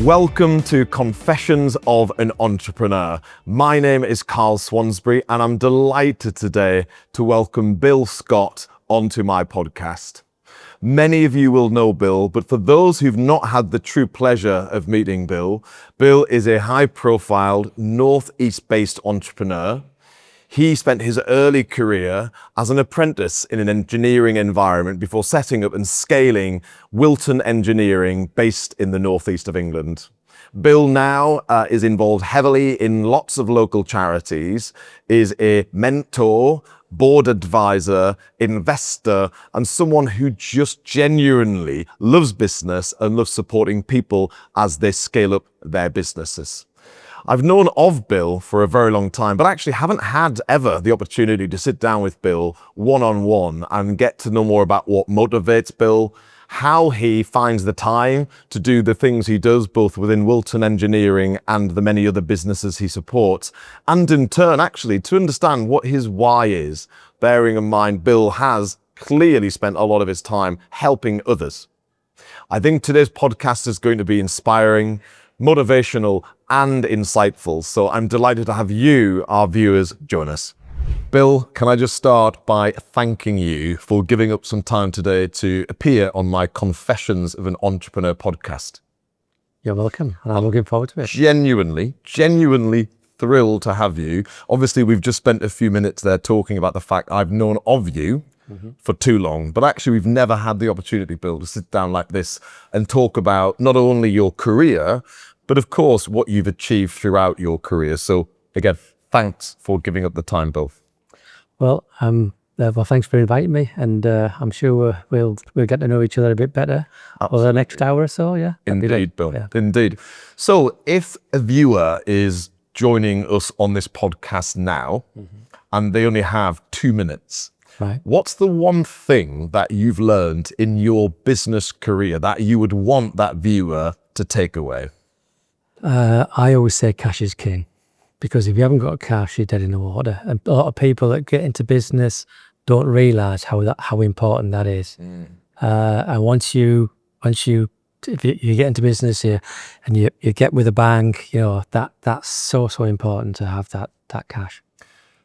Welcome to Confessions of an Entrepreneur. My name is Carl Swansbury and I'm delighted today to welcome Bill Scott onto my podcast. Many of you will know Bill, but for those who've not had the true pleasure of meeting Bill, Bill is a high-profile Northeast-based entrepreneur. He spent his early career as an apprentice in an engineering environment before setting up and scaling Wilton Engineering based in the northeast of England. Bill now is involved heavily in lots of local charities, is a mentor, board advisor, investor, and someone who just genuinely loves business and loves supporting people as they scale up their businesses. I've known of Bill for a very long time, but actually haven't had ever the opportunity to sit down with Bill one-on-one and get to know more about what motivates Bill, how he finds the time to do the things he does, both within Wilton Engineering and the many other businesses he supports, and in turn, actually, to understand what his why is, bearing in mind Bill has clearly spent a lot of his time helping others. I think today's podcast is going to be inspiring, motivational, and insightful. So I'm delighted to have you, our viewers, join us. Bill, can I just start by thanking you for giving up some time today to appear on my Confessions of an Entrepreneur podcast? You're welcome, and I'm looking forward to it. Genuinely thrilled to have you. Obviously, we've just spent a few minutes there talking about the fact I've known of you for too long, but actually we've never had the opportunity, Bill, to sit down like this and talk about not only your career, but of course, what you've achieved throughout your career. So again, thanks for giving up the time, Bill. Well, thanks for inviting me, and I'm sure we'll get to know each other a bit better over the next hour or so. Yeah. Indeed, Bill. Yeah. Indeed. So if a viewer is joining us on this podcast now, and they only have 2 minutes, right, what's the one thing that you've learned in your business career that you would want that viewer to take away? I always say cash is king, because if you haven't got cash, you're dead in the water. And a lot of people that get into business don't realise how important that is. And once you if you get into business here and you get with a bang, you know that's so important to have that cash.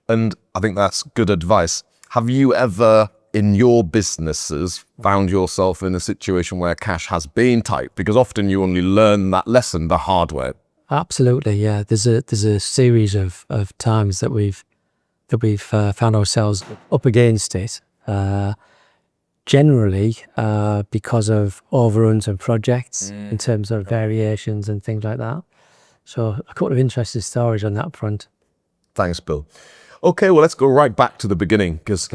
And I think that's good advice. Have you ever, in your businesses, found yourself in a situation where cash has been tight? Because often you only learn that lesson the hard way. Absolutely, yeah. There's a series of times that we've found ourselves up against it. Generally, because of overruns and projects in terms of variations and things like that. So a couple of interesting stories on that front. Thanks, Bill. Okay, well, let's go right back to the beginning, because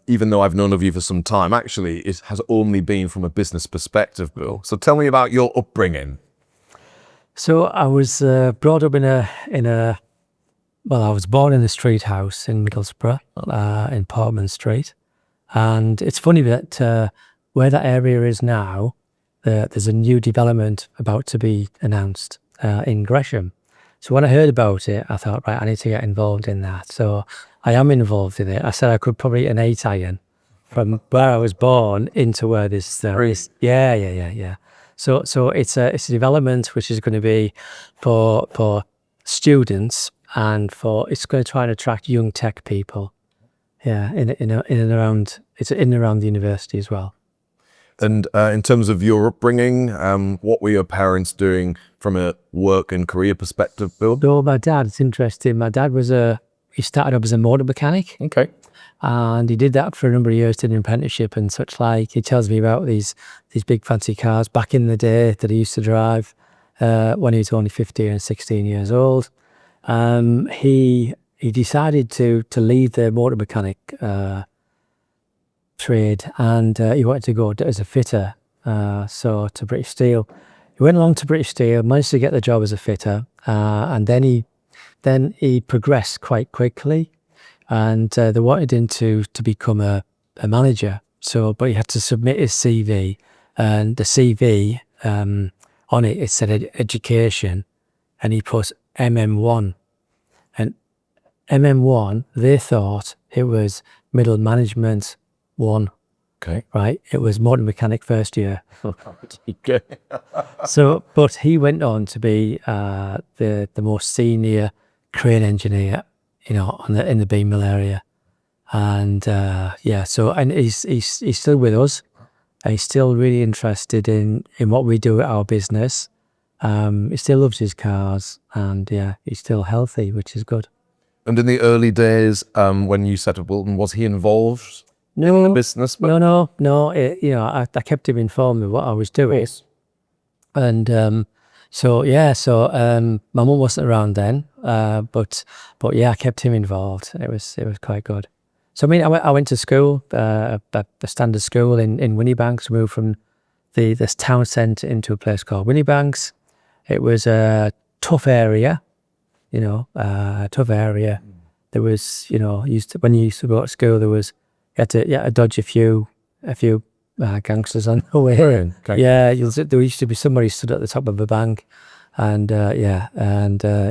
even though I've known of you for some time, actually, it has only been from a business perspective, Bill. So tell me about your upbringing. So I was brought up I was born in a street house in Middlesbrough, in Portman Street. And it's funny that where that area is now, there's a new development about to be announced in Gresham. So when I heard about it, I thought, right, I need to get involved in that. So I am involved in it. I said I could probably eat an 8-iron from where I was born into where this is. Yeah. So it's a development which is going to be for students, and it's going to try and attract young tech people. Yeah, in and around the university as well. And in terms of your upbringing, what were your parents doing from a work and career perspective, Bill? No, my dad, it's interesting. My dad he started up as a motor mechanic. Okay. And he did that for a number of years, did an apprenticeship and such like. He tells me about these big fancy cars back in the day that he used to drive when he was only 15 and 16 years old. He decided to leave the motor mechanic trade, and he wanted to go as a fitter, so to British Steel. He went along to British Steel, managed to get the job as a fitter, and then he progressed quite quickly, and they wanted him to become a manager. But he had to submit his CV, and the CV on it said education, and he put MM1, and MM1 they thought it was middle management 1, Okay. right? It was motor mechanic first year. Okay. So, but he went on to be the most senior crane engineer, in the beam mill area, and so and he's still with us. And he's still really interested in what we do at our business. He still loves his cars, and he's still healthy, which is good. And in the early days, when you set up Wilton, was he involved in the business? No. I kept him informed of what I was doing. And my mum wasn't around then, but I kept him involved. It was quite good. So I mean, I went to school, a standard school in Winniebanks. Moved from this town centre into a place called Winniebanks. It was a tough area, tough area. There was, when you used to go to school, you had to dodge a few gangsters on the way. Okay. Yeah, there used to be somebody stood at the top of a bank, and you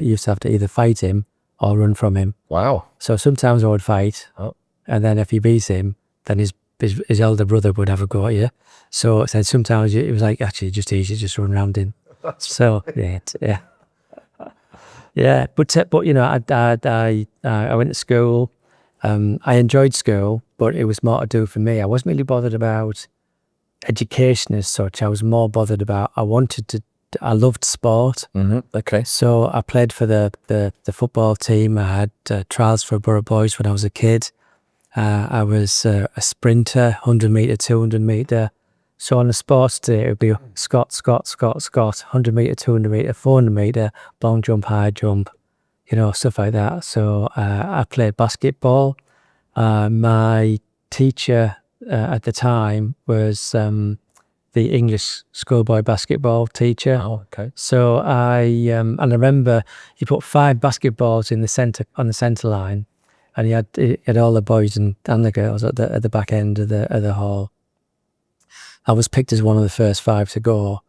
used to have to either fight him or run from him. Wow. So sometimes I would fight, and then if he beats him, then his elder brother would have a go at you. So then sometimes it was like, actually just easy, just run around him. So yeah. But I went to school. I enjoyed school, but it was more to do for me. I wasn't really bothered about education as such. I was more bothered about, I loved sport. Mm-hmm. Okay. So I played for the football team. I had trials for Borough Boys when I was a kid. I was a sprinter, 100 metre, 200 metre. So on a sports day, it would be Scott, 100 metre, 200 metre, 400 metre, long jump, high jump, stuff like that. So I played basketball. My teacher at the time was the English schoolboy basketball teacher. Oh, okay. So I remember he put 5 basketballs in the centre, on the centre line, and he had all the boys and the girls at the back end of the hall. I was picked as one of the first 5 to go,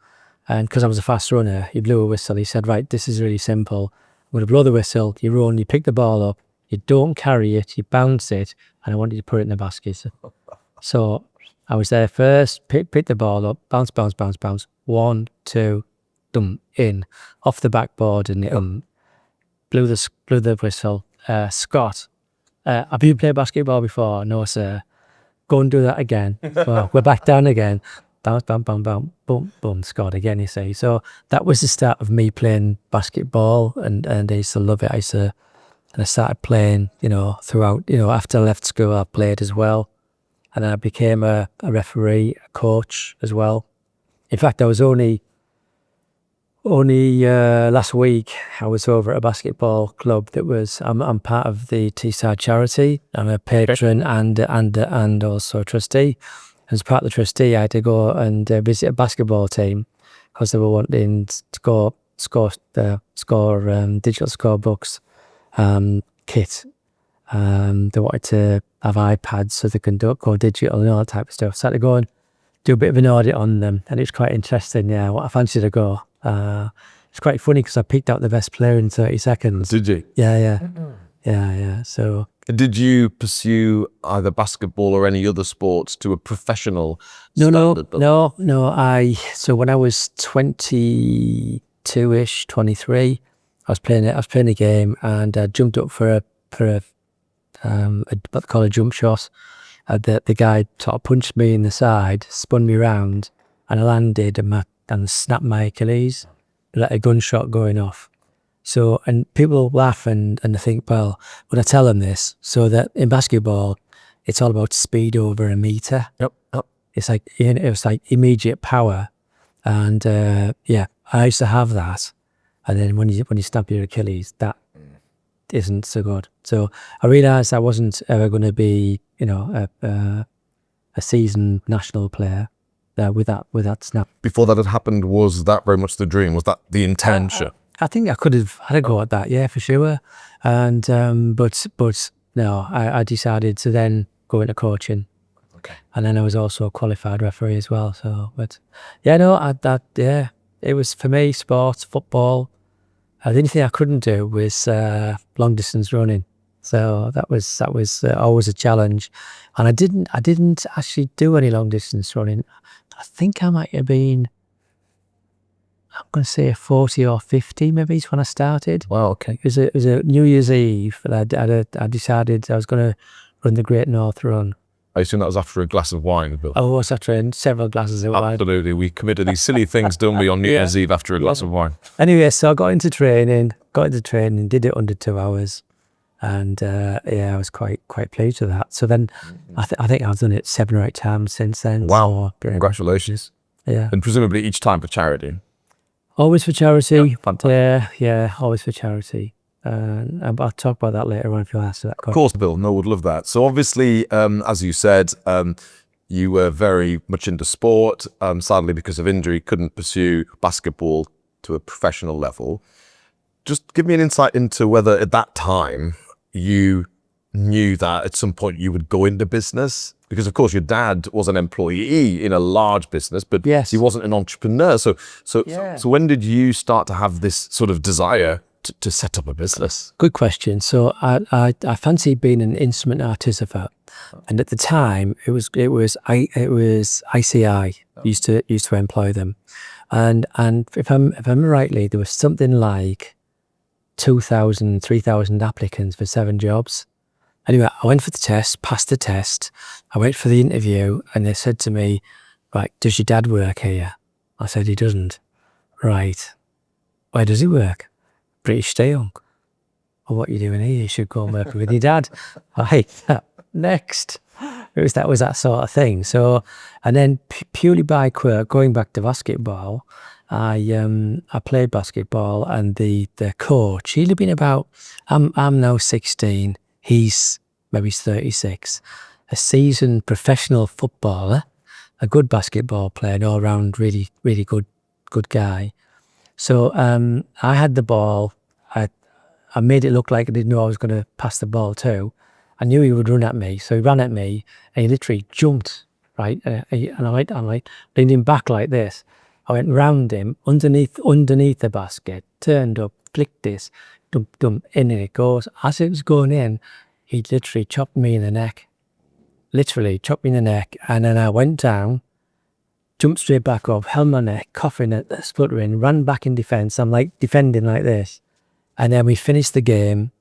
and because I was a fast runner, he blew a whistle. He said, "Right, this is really simple. I'm going to blow the whistle. You run, you pick the ball up, you don't carry it, you bounce it, and I want you to put it in the basket." So I was there first, pick the ball up, bounce, 1, 2, in, off the backboard, and blew the whistle. Scott, have you played basketball before? No, sir. Go and do that again. Well, we're back down again. Bounce, bam, bam, bam, boom, boom, scored again, you see. So that was the start of me playing basketball, and I used to love it. And I started playing, throughout, after I left school, I played as well. And then I became a referee, a coach as well. In fact, I was only last week, I was over at a basketball club that was, I'm part of the Teesside charity. I'm a patron and also a trustee. As part of the trustee, I had to go and visit a basketball team because they were wanting to score digital scorebooks, kit. They wanted to have iPads so they can go digital and all that type of stuff. So I had to go and do a bit of an audit on them, and it was quite interesting. Yeah, I fancied to go. It's quite funny because I picked out the best player in 30 seconds. Did you? Yeah. So did you pursue either basketball or any other sports to a professional standard? No. So when I was 22-ish, 23, I was playing a game, and I jumped up for what they call a jump shot. The guy sort of punched me in the side, spun me round, and I landed and snapped my Achilles, like a gunshot going off. So, and people laugh and they think, well, would I tell them this? So that in basketball, it's all about speed over a meter. Yep. It's like, it was like immediate power. And I used to have that. And then when you snap your Achilles, that isn't so good. So I realised I wasn't ever going to be, a seasoned national player with that snap. Before that had happened, was that very much the dream? Was that the intention? I think I could have had a go at that, yeah, for sure. And but no, I decided to then go into coaching. Okay. And then I was also a qualified referee as well. So, but yeah, no, it was for me, sports, football. The only thing I couldn't do was long distance running. So that was always a challenge, and I didn't actually do any long distance running. I think I might have been, I'm going to say 40 or 50 maybe is when I started. Wow, okay. It was a New Year's Eve, and I decided I was going to run the Great North Run. I assume that was after a glass of wine, Bill. I was after several glasses of wine. Absolutely. We committed these silly things, don't we, on New Year's Eve after a glass of wine. Anyway, so I got into training, did it under 2 hours. And I was quite pleased with that. So then I think I've done it 7 or 8 times since then. Wow. So, congratulations. Yeah. And presumably each time for charity. Always for charity. Yeah, fantastic. Yeah, always for charity. I'll talk about that later on if you ask that question. Of course, Bill. No, would love that. So obviously, as you said, you were very much into sport. Sadly, because of injury, couldn't pursue basketball to a professional level. Just give me an insight into whether at that time you knew that at some point you would go into business. Because of course your dad was an employee in a large business, but yes, he wasn't an entrepreneur. So when did you start to have this sort of desire to set up a business? Good question. So I fancied being an instrument artificer, and at the time it was ICI used to employ them, and if I remember rightly, there was something like 2,000, 3,000 applicants for 7 jobs. Anyway, I went for the test, passed the test. I went for the interview, and they said to me, right, does your dad work here? I said, he doesn't. Right. Where does he work? British Steel. Well, what are you doing here? You should go and work with your dad. Right. Next. That was that sort of thing. So, and then purely by quirk, going back to basketball, I played basketball, and the coach, he'd have been about, I'm now 16. He's maybe 36, a seasoned professional footballer, a good basketball player, all around really good guy. So I had the ball. I made it look like I didn't know I was going to pass the ball to. I knew he would run at me, so he ran at me, and he literally jumped, right? And I leaned him back like this. I went round him, underneath the basket, turned up, flicked this, dump, in and it goes. As it was going in, he literally chopped me in the neck. Literally chopped me in the neck. And then I went down, jumped straight back up, held my neck, coughing, spluttering, ran back in defence. I'm like defending like this. And then we finished the game,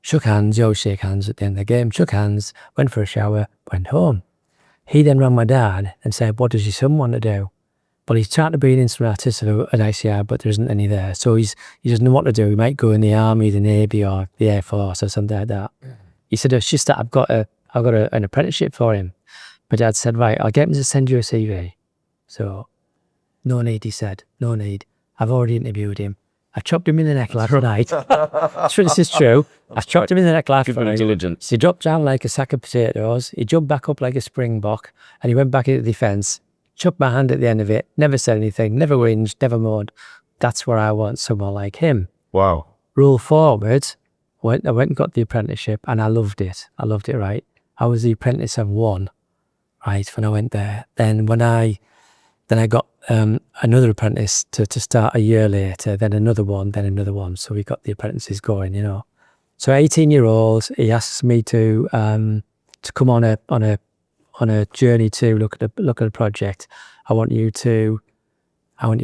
shook hands, you always shake hands at the end of the game, shook hands, went for a shower, went home. He then rang my dad and said, what does your son want to do? Well, he's trying to be an instrument artist at ICI, but there isn't any there. So he doesn't know what to do. He might go in the army, the navy, or the air force, or something like that. He said, it's just that I've got an apprenticeship for him. My dad said, right, I'll get him to send you a CV. So, no need, he said, no need. I've already interviewed him. I chopped him in the neck last night. This is true. I chopped him in the neck last night. Diligent. So he dropped down like a sack of potatoes. He jumped back up like a springbok, and he went back into the defence. Chucked my hand at the end of it. Never said anything. Never whinged. Never moaned. That's where I want someone like him. Wow. Roll forward. I went and got the apprenticeship, and I loved it. Right. I was the apprentice of 1, right, when I went there. Then I got another apprentice to start a year later, then another one. So we got the apprentices going, you know. So 18-year-old, he asks me to come on a journey to look at a project. I want you to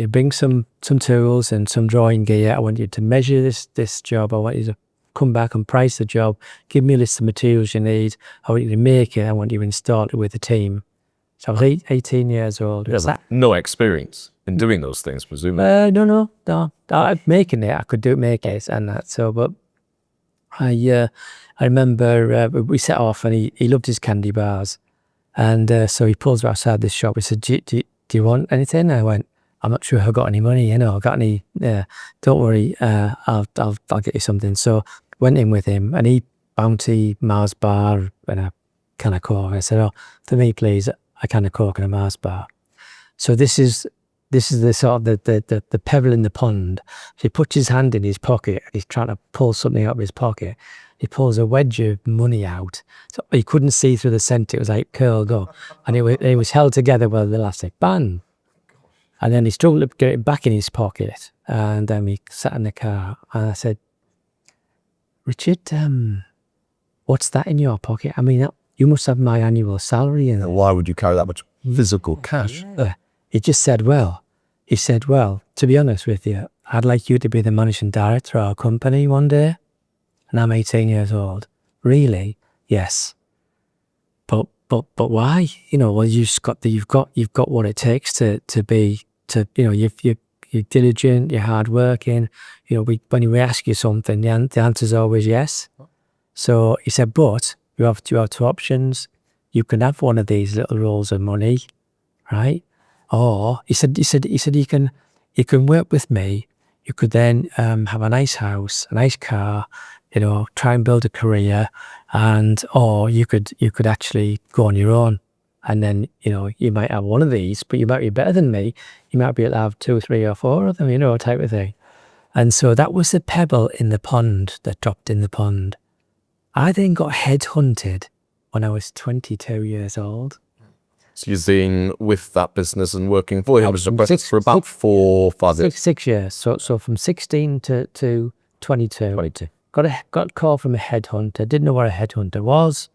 bring some tools and some drawing gear. I want you to measure this job. I want you to come back and price the job. Give me a list of materials you need. I want you to make it. I want you to install it with the team. So I was 18 years old. No experience in doing those things, presumably. No. Making it, I could make it and that. So, but I remember we set off, and he loved his candy bars. And so he pulls me outside this shop. He said, do you want anything? I went, I'm not sure if I've got any money, you know, got any, don't worry, I'll get you something. So went in with him, and he Bounty, Mars bar, and a can of Coke. I said, oh, for me, please, a can of Coke and a Mars bar. So this is the sort of the pebble in the pond. So he puts his hand in his pocket, and he's trying to pull something out of his pocket. He pulls a wedge of money out. So he couldn't see through the centre. It was like curled up. And it was held together with the elastic band. And then he struggled to get it back in his pocket. And then we sat in the car. And I said, Richard, what's that in your pocket? I mean, you must have my annual salary. And Why would you carry that much physical cash? he just said, well, to be honest with you, I'd like you to be the managing director of our company one day. And I'm 18 years old. Really? Yes. But why? Well, you've got what it takes to be, you're diligent, you're hardworking. When we ask you something, the answer's always yes. So he said, but you have two options. You can have one of these little rolls of money, right? Or he said you can work with me. You could then have a nice house, a nice car, try and build a career, or you could actually go on your own. And then, you might have one of these, but you might be better than me. You might be able to have 2, 3 or 4 of them, type of thing. And so that was the pebble in the pond that dropped in the pond. I then got headhunted when I was 22 years old. So you've been with that business and working for him for about 4, 5 years. 6 years. So from 16 to 22. Got a call from a headhunter. Didn't know what a headhunter was.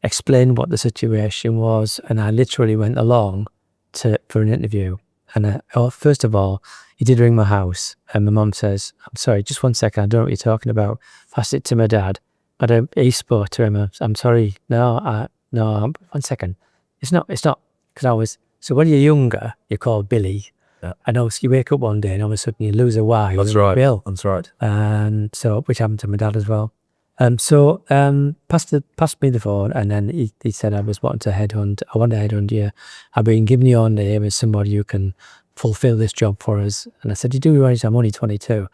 Explained what the situation was, and I literally went along for an interview. And first of all, he did ring my house, and my mum says, "I'm sorry, just 1 second. I don't know what you're talking about." Passed it to my dad. But he spoke to him. I'm sorry. No. 1 second. It's not. Because I was. So when you're younger, you're called Billy. Yeah. And also you wake up one day and all of a sudden you lose a Y. That's right. Bill. That's right. And so, which happened to my dad as well. Passed me the phone, and then he said I was wanting to headhunt. I want to headhunt you. I've been giving your name as somebody who can fulfill this job for us. And I said, you do realize I'm only 22.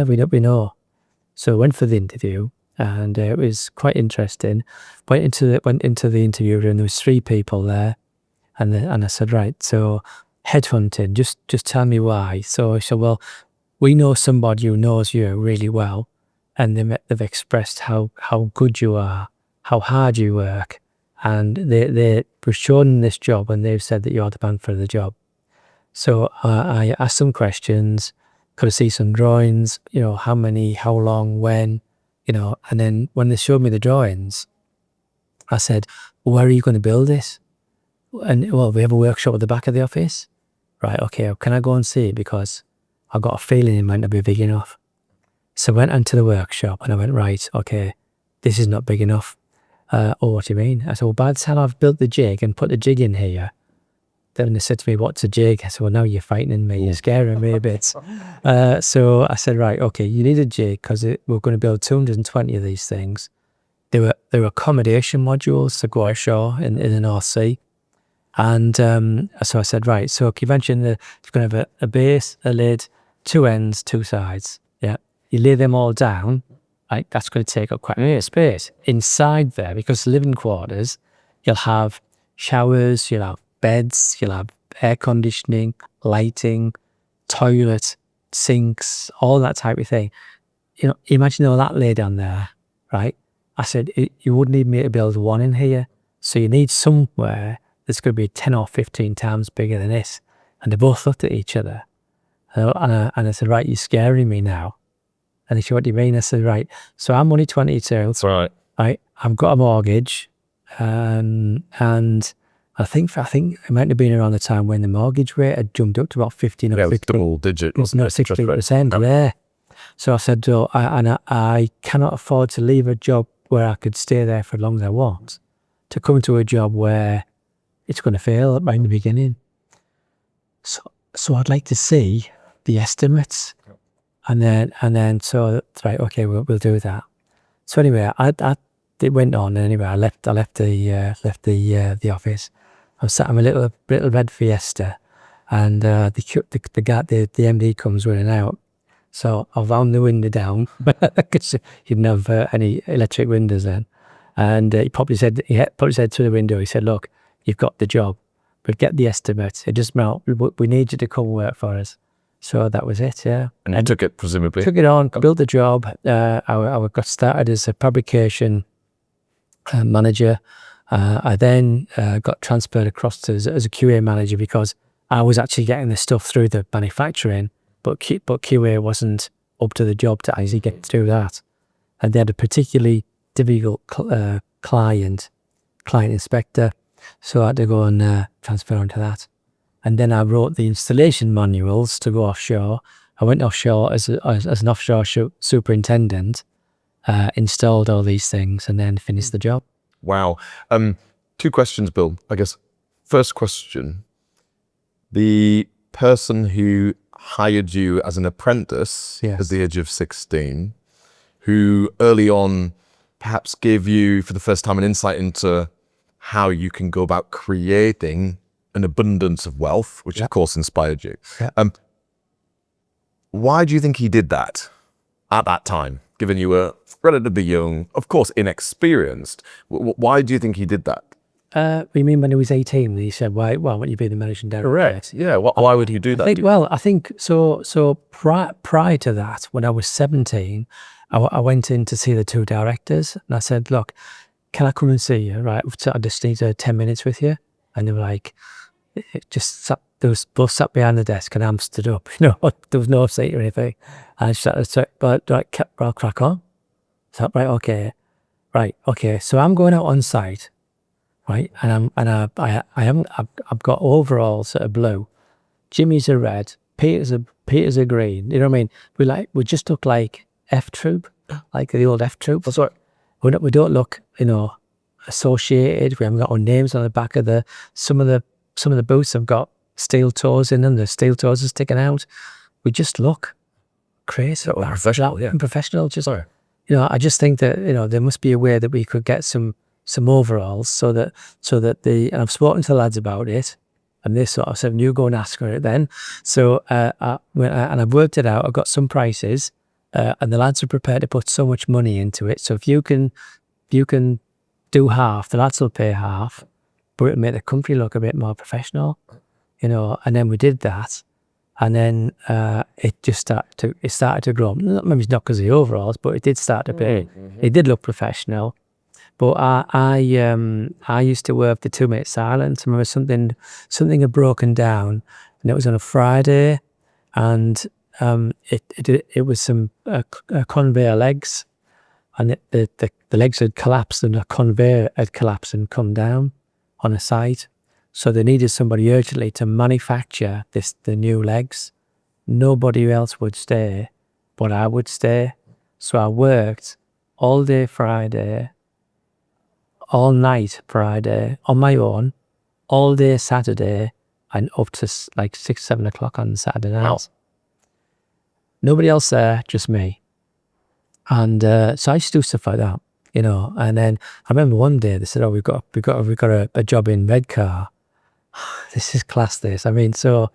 We know. So I went for the interview, and it was quite interesting. Went into the interview room. There was 3 people there, and I said, right, so headhunting. Just tell me why. So I said, well, we know somebody who knows you really well. And they've expressed how good you are, how hard you work, and they were shown this job, and they've said that you're the man for the job. So I asked some questions, could I see some drawings, how many, how long, when, and then when they showed me the drawings, I said, where are you going to build this? And well, we have a workshop at the back of the office. Right, okay, can I go and see it? Because I've got a feeling it might not be big enough. So I went into the workshop and I went, right, okay, this is not big enough. Oh, what do you mean? I said, well, by the time I've built the jig and put the jig in here, then they said to me, what's a jig? I said, well, now you're frightening me, you're scaring me a bit. So I said, right, okay, you need a jig because we're going to build 220 of these things. There were accommodation modules to go ashore in the North Sea. And so I said, right, so you mentioned that it's going to have a base, a lid, 2 ends, 2 sides. Yeah. You lay them all down, right? That's going to take up quite a bit of space. Inside there, because living quarters, you'll have showers, you'll have beds, you'll have air conditioning, lighting, toilet, sinks, all that type of thing. Imagine all that laid down there, right? I said, you wouldn't need me to build one in here. So you need somewhere that's going to be 10 or 15 times bigger than this. And they both looked at each other. And I said, right, you're scaring me now. And he said, what do you mean? I said, right, so I'm only 22. That's right. I've got a mortgage. And I think it might have been around the time when the mortgage rate had jumped up to about 15 or 16. Double digit. It was 16%, yeah. So I said, I cannot afford to leave a job where I could stay there for as long as I want to come to a job where it's going to fail right in the beginning. So I'd like to see the estimates. And then, so right, okay, we'll do that. So anyway, it went on. Anyway, I left the office. I was sat in a little red Fiesta, and the MD comes running out. So I wound the window down because you didn't have any electric windows then. And he probably said through the window, he said, "Look, you've got the job, but get the estimates. It just we need you to come work for us." So that was it, yeah. And you took it, presumably? Took it on, built the job. I got started as a fabrication manager. I then got transferred across as a QA manager because I was actually getting the stuff through the manufacturing, but QA wasn't up to the job to actually get through that. and they had a particularly difficult client inspector, so I had to go and transfer onto that. And then I wrote the installation manuals to go offshore. I went offshore as an offshore superintendent, installed all these things, and then finished the job. Wow. 2 questions, Bill. I guess first question, the person who hired you as an apprentice Yes. at the age of 16, who early on perhaps gave you for the first time an insight into how you can go about creating an abundance of wealth, which of course inspired you. Yeah. Why do you think he did that at that time, given you were relatively young, of course inexperienced? Why do you think he did that? You mean when he was 18, he said, why won't you be the managing director? Correct. Yeah. Why would he do that? I think so prior to that, when I was 17, I went in to see the 2 directors, and I said, look, can I come and see you? Right, so I just need 10 minutes with you. And they were like, they was both sat behind the desk, and I stood up. There was no seat or anything. And I said, but I'll crack on. So, right, okay. So I'm going out on site, right? And I've got overalls that are blue, Jimmy's are red, Peter's are green. You know what I mean? We just look like F Troop, like the old F Troop. That's right. We don't look, associated. We haven't got our names on the back of some of the boots have got steel toes in them. The steel toes are sticking out. We just look crazy. Professional, yeah. Professional. I just think that, there must be a way that we could get some overalls so that and I've spoken to the lads about it, and they sort of said, you go and ask her it then. So, and I've worked it out. I've got some prices, and the lads are prepared to put so much money into it. So if you can do half, the lads will pay half, but it'll make the company look a bit more professional, and then we did that. And then it started to grow. Maybe it's not because of the overalls, but it did start to be. It did look professional. But I used to work the 2 minute silence. I remember something had broken down, and it was on a Friday, and it was some conveyor legs, and the legs had collapsed, and a conveyor had collapsed and come down on a site. So they needed somebody urgently to manufacture the new legs. Nobody else would stay, but I would stay. So I worked all day Friday, all night Friday on my own, all day Saturday, and up to like 6, 7 o'clock on Saturday night. Wow. Nobody else there, just me. And so I used to do stuff like that, And then I remember one day they said, "Oh, we've got a job in Redcar." This is class. This, I mean, so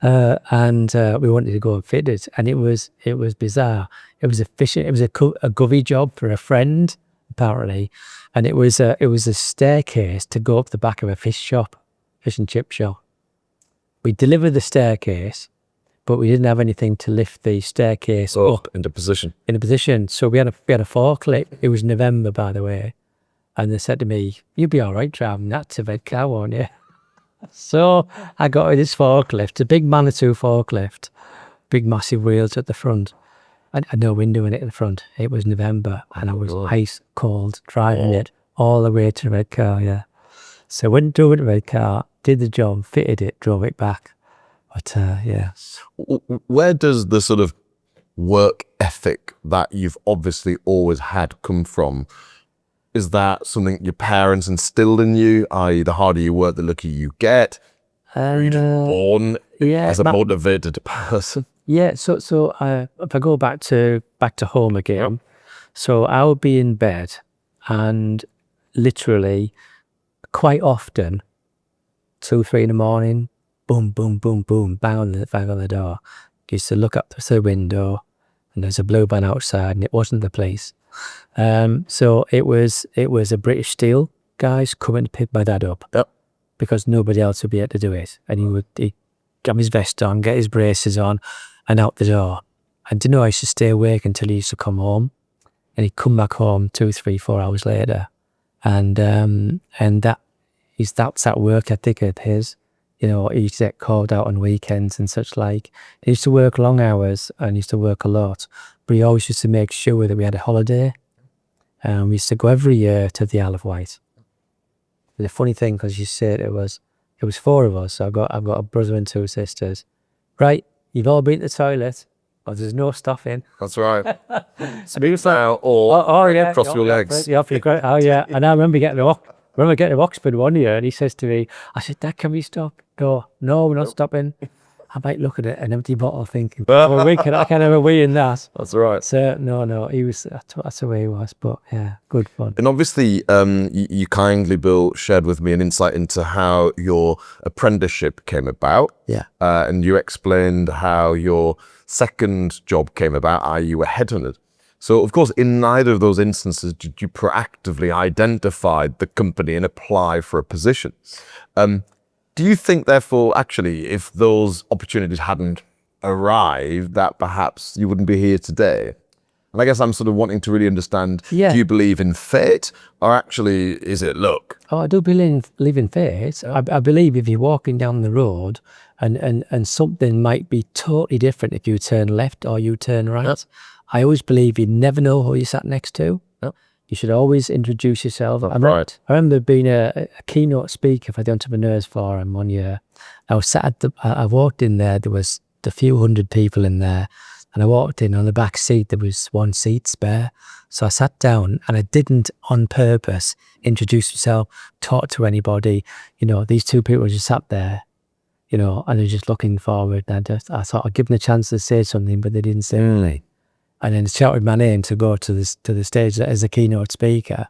we wanted to go and fit it, and it was bizarre. It was a govy job for a friend apparently, and it was a staircase to go up the back of a fish and chip shop. We delivered the staircase, but we didn't have anything to lift the staircase up into position. In a position. So we had a forklift. It was November, by the way, and they said to me, "You'll be all right driving that to Redcar, won't you?" So I got this forklift, a big Manitou forklift, big massive wheels at the front, and no window in it at the front. It was November, and I was ice cold driving it all the way to Redcar. Yeah, so went to Redcar, did the job, fitted it, drove it back. But yeah. Where does the sort of work ethic that you've obviously always had come from? Is that something your parents instilled in you, i.e. the harder you work, the luckier you get? Were you born as a motivated person? Yeah, so if I go back to home again, so I would be in bed, and literally quite often 2, 3 in the morning, boom, boom, boom, boom, bang on the door. Used to look up to the window, and there's a blue van outside, and it wasn't the police. So it was a British Steel guys coming to pick my dad up. Yep. Because nobody else would be able to do it. And he'd have his vest on, get his braces on, and out the door. And I used to stay awake until he used to come home, and he'd come back home 2, 3, 4 hours later, and that's that work ethic of his. He used to get called out on weekends and such like. He used to work long hours and used to work a lot, but he always used to make sure that we had a holiday. We used to go every year to the Isle of Wight. The funny thing, because you said it was 4 of us. So I've got a brother and 2 sisters. Right, you've all been to the toilet. Oh, there's no stopping. That's right. Smooth out or Yeah, cross your legs. Yeah, oh yeah. And I remember getting to Oxford one year, and he says to me, I said, Dad, can we stop? Go, no, we're not stopping. I might look at it, an empty bottle, thinking, well, I can't have a wee in that. That's right. So no, that's the way he was. But yeah, good fun. And obviously, you kindly, Bill, shared with me an insight into how your apprenticeship came about. Yeah. And you explained how your second job came about, i.e. you were headhunted. So, of course, in neither of those instances did you proactively identify the company and apply for a position. Do you think, therefore, actually, if those opportunities hadn't arrived, that perhaps you wouldn't be here today? And I guess I'm sort of wanting to really understand, do you believe in fate, or actually is it luck? Oh, I do believe in fate. I believe if you're walking down the road and something might be totally different if you turn left or you turn right. Yep. I always believe you never know who you sat next to. Yep. You should always introduce yourself. I remember being a keynote speaker for the Entrepreneurs Forum one year. I walked in there was a few hundred people in there. And I walked in, on the back seat, there was 1 seat spare. So I sat down, and I didn't on purpose introduce myself, talk to anybody. These 2 people just sat there, and they're just looking forward. And I thought I'd give them a chance to say something, but they didn't say anything. And then shouted my name to go to the stage as a keynote speaker.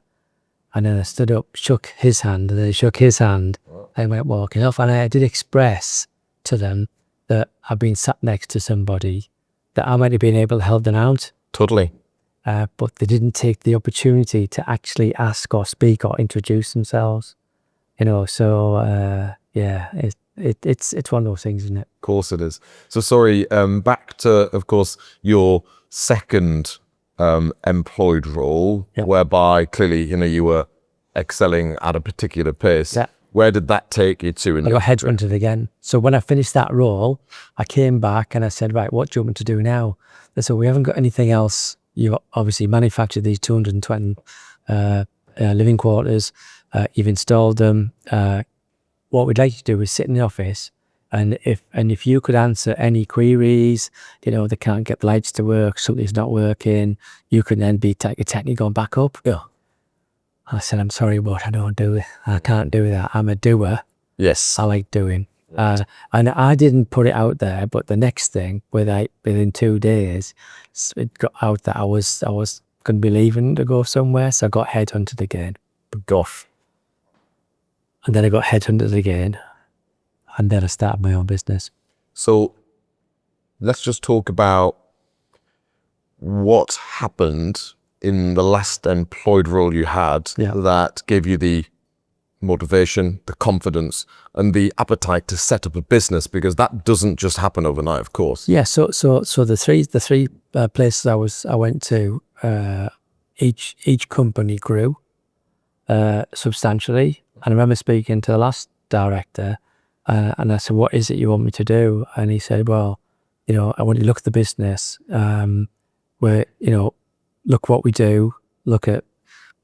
And then I stood up, shook his hand, and they shook his hand, and went walking off. And I did express to them that I've been sat next to somebody that I might have been able to help them out. Totally. But they didn't take the opportunity to actually ask or speak or introduce themselves. So it's one of those things, isn't it? Of course it is. So sorry, back to, of course, your second employed role, whereby clearly, you were excelling at a particular pace. Yeah. Where did that take you to? I got headhunted again. So when I finished that role, I came back and I said, right, what do you want me to do now? They said, we haven't got anything else. You obviously manufactured these 220 living quarters. You've installed them. What we'd like you to do is sit in the office, and if you could answer any queries, they can't get the lights to work, something's not working, you can then be technically going back up. Yeah. I said, I'm sorry, but I can't do that. I'm a doer. Yes. I like doing. And I didn't put it out there, but the next thing, within 2 days, it got out that I was going to be leaving to go somewhere, so I got headhunted again. Gosh. And then I got headhunted again, and then I started my own business. So let's just talk about what happened in the last employed role you had that gave you the motivation, the confidence, and the appetite to set up a business, because that doesn't just happen overnight, of course. Yeah. So the three places I went to, each company grew substantially. And I remember speaking to the last director, and I said, "What is it you want me to do?" And he said, "Well, I want you to look at the business, where look what we do, look at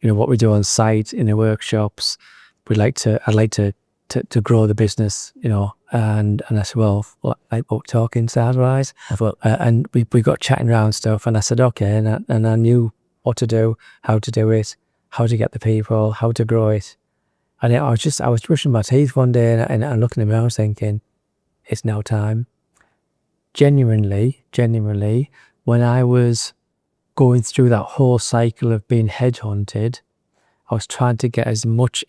what we do on site in the workshops. I'd like to grow the business, and I said, well, like talking sales wise, and we got chatting around stuff, and I said, okay, and I knew what to do, how to do it, how to get the people, how to grow it. And I was brushing my teeth one day, and looking at me, I was thinking, it's now time. Genuinely, when I was going through that whole cycle of being headhunted, I was trying to get as much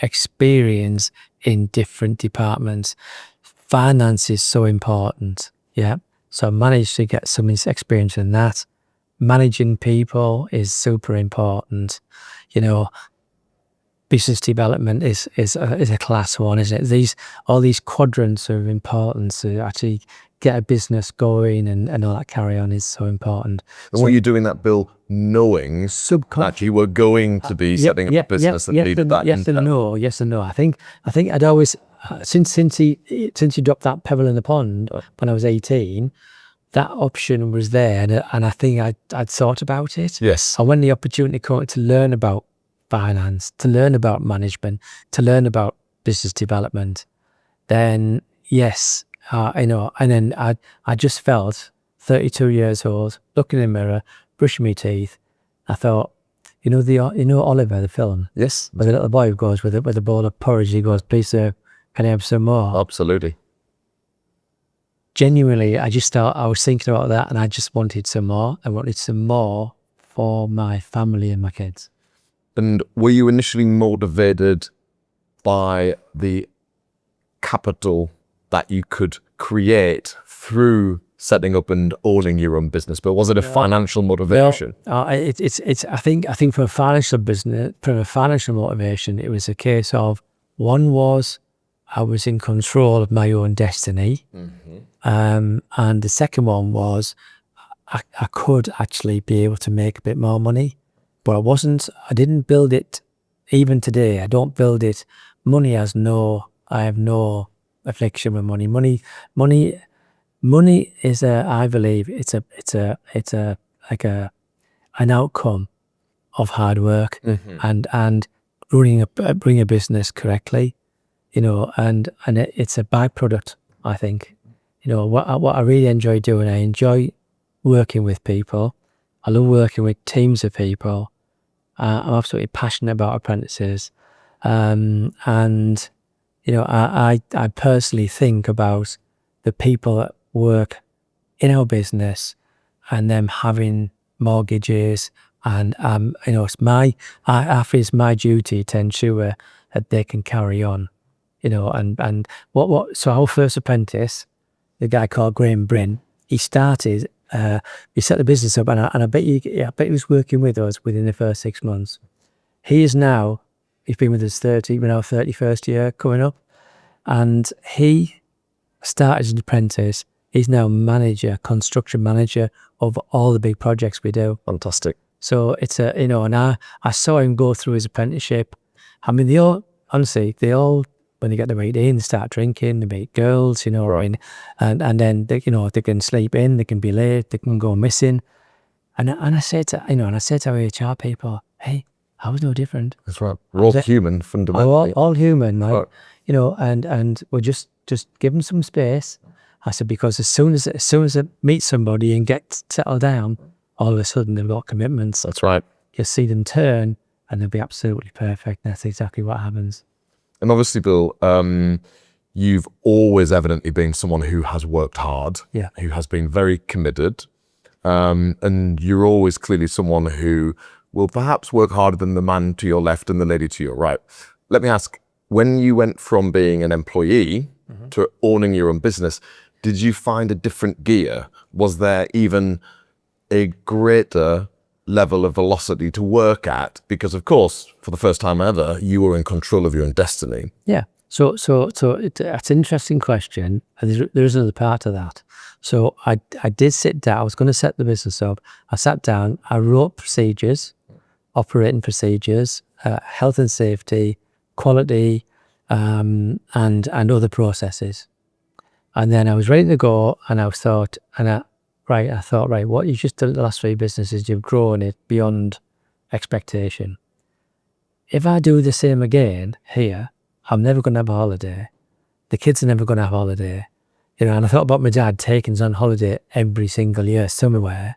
experience in different departments. Finance is so important, yeah. So I managed to get some experience in that. Managing people is super important. Business development is a class one, isn't it? All these quadrants are important to actually get a business going, and all that carry on is so important. And were you doing that, Bill, knowing that you were going to be setting up a business that needed that? Yes and no. I think I'd always since he dropped that pebble in the pond when I was 18, that option was there, and I think I'd thought about it. Yes. And when the opportunity came to learn about finance, to learn about management, to learn about business development, then yes, and then I just felt 32 years old, looking in the mirror, brushing my teeth. I thought, Oliver, the film, Yes. where the little boy who goes with a bowl of porridge, he goes, "Please, sir, can I have some more?" Absolutely. Genuinely, I was thinking about that, and I just wanted some more. I wanted some more for my family and my kids. And were you initially motivated by the capital that you could create through setting up and owning your own business? But was it a financial motivation? It's. I think from a financial motivation, it was a case of, one was I was in control of my own destiny, and the second one was I could actually be able to make a bit more money, but I didn't build it. Even today, I don't build it. I have no affliction with money. Money is I believe it's an outcome of hard work and running a business correctly, and it's a byproduct. I think, what I really enjoy doing. I enjoy working with people. I love working with teams of people. I'm absolutely passionate about apprentices, and I personally think about the people that work in our business and them having mortgages, and it's I feel it's my duty to ensure that they can carry on, and so our first apprentice, the guy called Graham Bryn, he started. He set the business up, and I bet he was working with us within the first 6 months. He's been with us 31st year coming up, and he started as an apprentice. He's now construction manager of all the big projects we do. Fantastic. So it's and I saw him go through his apprenticeship. I mean, they all, when they get to 18, they start drinking, they meet girls, Right. and then they can sleep in, they can be late, they can go missing. And I said to our HR people, hey, I was no different. That's right. We're all human, fundamentally. All human, like, Right. and we'll just give them some space. I said, because as soon as they meet somebody and get settled down, all of a sudden they've got commitments. That's right. You'll see them turn, and they'll be absolutely perfect. That's exactly what happens. And obviously, Bill, you've always evidently been someone who has worked hard, Yeah. who has been very committed, and you're always clearly someone who will perhaps work harder than the man to your left and the lady to your right. Let me ask, when you went from being an employee to owning your own business, did you find a different gear? Was there even a greater level of velocity to work at? Because, of course, for the first time ever, you were in control of your own destiny. Yeah. So that's an interesting question. And there's another part of that. So I did sit down. I was going to set the business up. I sat down. I wrote procedures, operating procedures, health and safety, quality, and other processes. And then I was ready to go. And I thought, what you've just done at the last 3 businesses, you've grown it beyond expectation. If I do the same again here, I'm never going to have a holiday. The kids are never going to have a holiday. And I thought about my dad taking us on holiday every single year somewhere.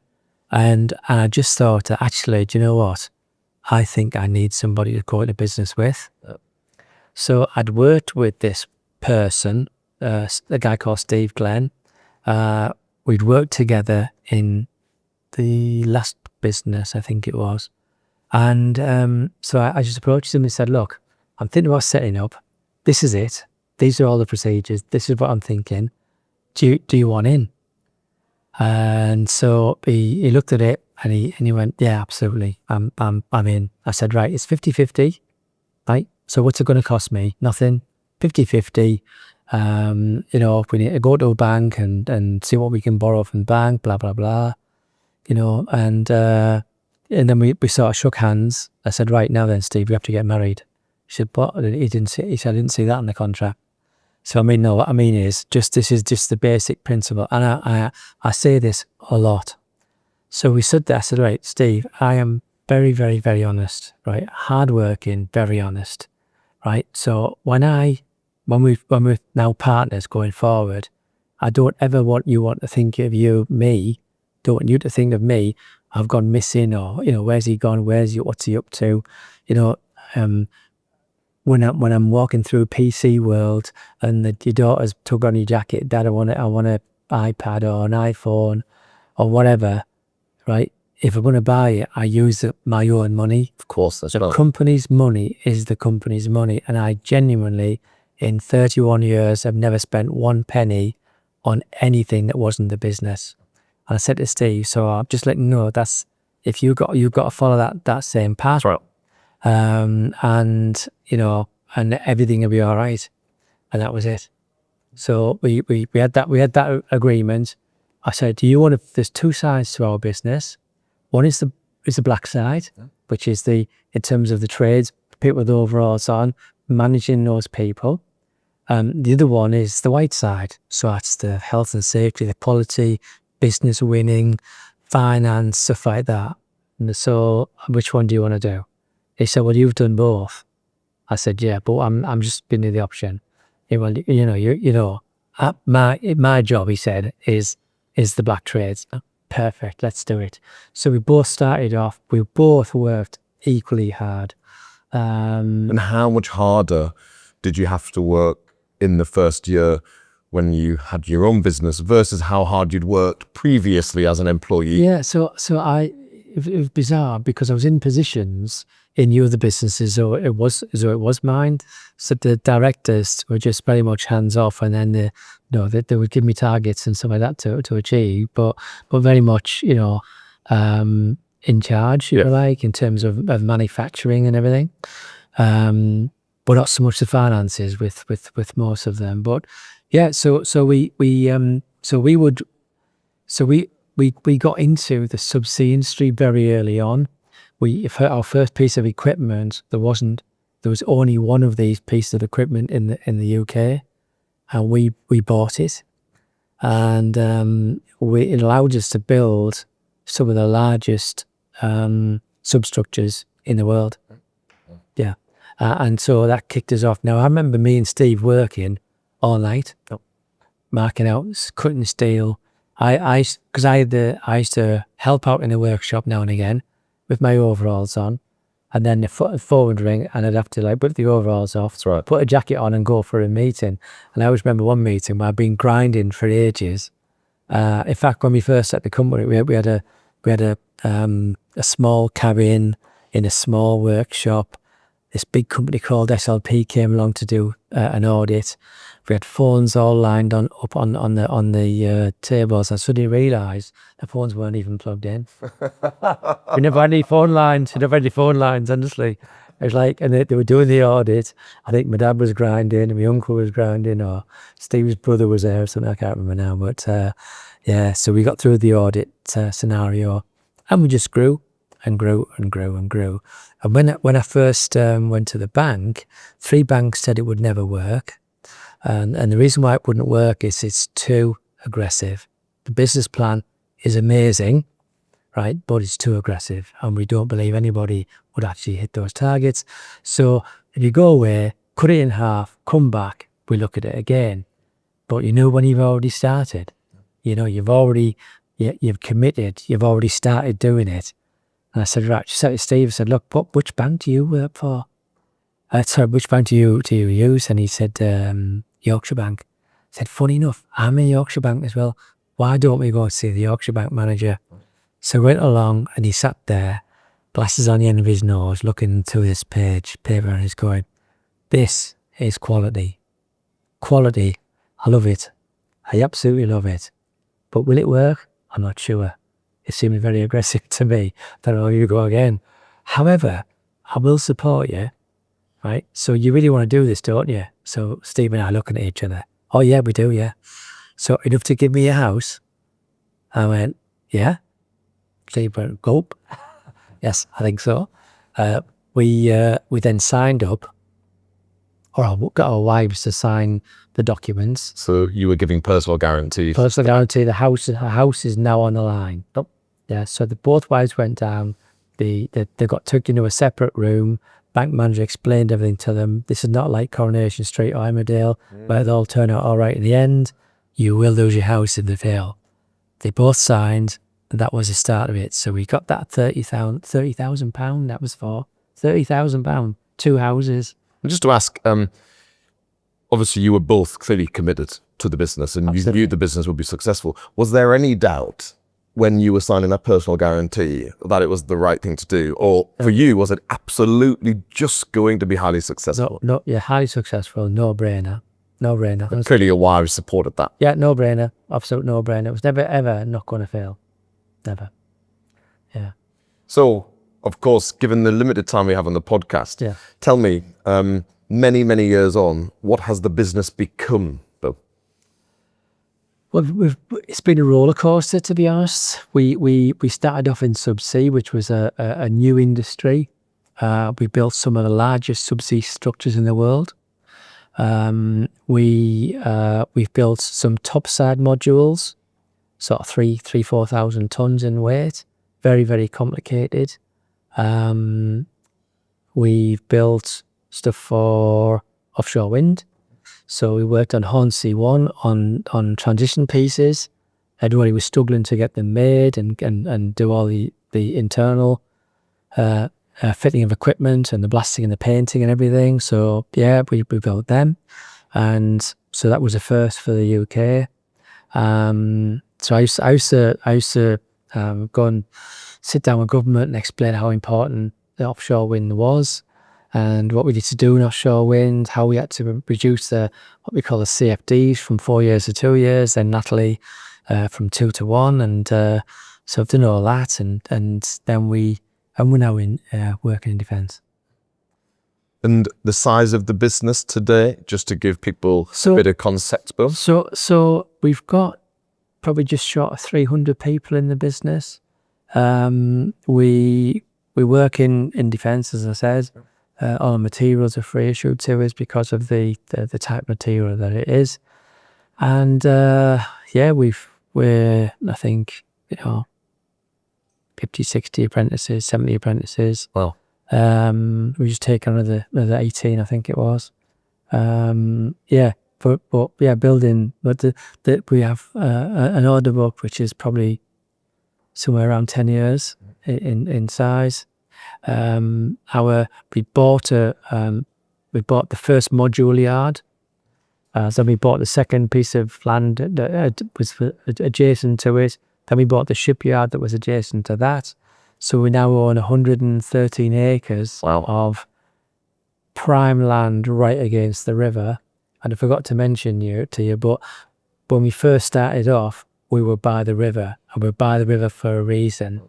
And I just thought, actually, do you know what? I think I need somebody to go into business with. So I'd worked with this person, a guy called Steve Glenn. We'd worked together in the last business, I think it was. And so I just approached him and said, look, I'm thinking about setting up. This is it. These are all the procedures. This is what I'm thinking. Do you want in? And so he looked at it and he went, yeah, absolutely. I'm in. I said, right, it's 50-50, right? So what's it going to cost me? Nothing. 50-50. If we need to go to a bank and see what we can borrow from the bank, blah, blah, blah, and then we sort of shook hands. I said, right, now then, Steve, we have to get married. He said, what? He said, I didn't see that in the contract. So I mean, no, what I mean is this is just the basic principle. And I say this a lot. So we stood there, I said, right, Steve, I am very, very, very honest, right? Hardworking, very honest, right? So when we're now partners going forward, I don't ever want to think of me, don't want you to think of me, I've gone missing, or, where's he gone? What's he up to? When I'm walking through PC world and your daughter's tug on your jacket, Dad, I want an iPad or an iPhone or whatever, right? If I'm going to buy it, I use my own money. Of course, that's The not. company's money is the company's money, and I genuinely, in 31 years, have never spent one penny on anything that wasn't the business. And I said to Steve, so I'm just letting you know if you've got to follow that same path. That's right. And and everything will be all right. And that was it. So we had that agreement. I said, do you want to, there's two sides to our business. One is the black side, which is in terms of the trades, people with overalls on, managing those people. The other one is the white side. So that's the health and safety, the quality, business winning, finance, stuff like that. And so which one do you want to do? He said, well, you've done both. I said, yeah, but I'm just giving you the option. He went, my job, he said, is the black trades. Perfect, let's do it. So we both started off, we both worked equally hard. And how much harder did you have to work in the first year when you had your own business versus how hard you'd worked previously as an employee? Yeah, so it was bizarre because I was in positions in the other businesses, so it was mine. So the directors were just very much hands off, and then they would give me targets and stuff like that to achieve, but very much in charge, like in terms of manufacturing and everything. But not so much the finances with most of them. But yeah, so we got into the subsea industry very early on. Our first piece of equipment, there was only one of these pieces of equipment in the UK, and we bought it, and it allowed us to build some of the largest substructures in the world. Yeah, and so that kicked us off. Now I remember me and Steve working all night, marking out, cutting steel. I used to help out in the workshop now and again with my overalls on, and then the forward ring, and I'd have to put the overalls off, That's right. put a jacket on and go for a meeting. And I always remember one meeting where I'd been grinding for ages. In fact, when we first set the company, we had a small cabin in a small workshop. This big company called SLP came along to do an audit. We had phones all lined up on the tables. I suddenly realised the phones weren't even plugged in. We never had any phone lines. Honestly. It was like, and they were doing the audit. I think my dad was grinding, and my uncle was grinding, or Steve's brother was there or something. I can't remember now. But yeah, so we got through the audit scenario, and we just grew and grew and grew and grew. And when I first went to the bank, 3 banks said it would never work. And the reason why it wouldn't work is it's too aggressive. The business plan is amazing, right? But it's too aggressive, and we don't believe anybody would actually hit those targets. So if you go away, cut it in half, come back, we look at it again. But when you've already started, you've committed, you've already started doing it. And I said, right, just said to Steve, I said, look, which bank do you work for? Sorry, which bank do you use? And he said, Yorkshire Bank. I said, funny enough, I'm in Yorkshire Bank as well. Why don't we go and see the Yorkshire Bank manager? So we went along, and he sat there, glasses on the end of his nose, looking through this paper, and he's going, this is quality. Quality. I love it. I absolutely love it. But will it work? I'm not sure. It seemed very aggressive to me. Then you go again. However, I will support you. Right, so you really want to do this, don't you? So Steve and I are looking at each other. Oh yeah, we do, yeah. So enough to give me a house? I went, yeah. Steve went, gulp. Yes, I think so. We then signed up got our wives to sign the documents. So you were giving personal guarantees. Personal guarantee, the house is now on the line. Yep. Yeah, so both wives went down. They got took into a separate room. Bank manager explained everything to them. This is not like Coronation Street or Emmerdale, where they'll all turn out all right in the end. You will lose your house if they fail. They both signed, and that was the start of it. So we got that £30,000. That was for £30,000, 2 houses. And just to ask, obviously you were both clearly committed to the business and Absolutely. you knew the business would be successful. Was there any doubt when you were signing that personal guarantee that it was the right thing to do? Or for you, was it absolutely just going to be highly successful? No, yeah, highly successful, no-brainer. No-brainer. And clearly your wives supported that. Yeah, no-brainer. Absolute no-brainer. It was never, ever not going to fail. Never. Yeah. So, of course, given the limited time we have on the podcast, Yeah. tell me, many, many years on, what has the business become, Bill? Well, it's been a roller coaster, to be honest. We started off in subsea, which was a new industry. We built some of the largest subsea structures in the world. We've built some topside modules, sort of 4,000 tons in weight. Very, very complicated. We've built stuff for offshore wind. So we worked on Hornsea 1 on transition pieces. Everybody was struggling to get them made and do all the internal fitting of equipment and the blasting and the painting and everything. So yeah, we built them. And so that was a first for the UK. So I used to go and sit down with government and explain how important the offshore wind was and what we need to do in offshore wind, how we had to reduce what we call the CFDs from 4 years to 2 years, then Natalie from 2 to 1. And so I've done all that, and then we're now in working in defence. And the size of the business today, just to give people a bit of concept, Bill? So we've got probably just short of 300 people in the business. We work in defence, as I said. All the materials are free issued to us because of the type of material that it is. And yeah, we're I think 50, 60 apprentices, 70 apprentices. Wow. We just take another 18, I think it was. Yeah, but yeah, building. But we have an order book which is probably somewhere around 10 years in size. We bought the first module yard. Then we bought the second piece of land that was adjacent to it. Then we bought the shipyard that was adjacent to that. So we now own 113 acres of prime land right against the river. And I forgot to mention to you, but when we first started off, we were by the river, and we're by the river for a reason.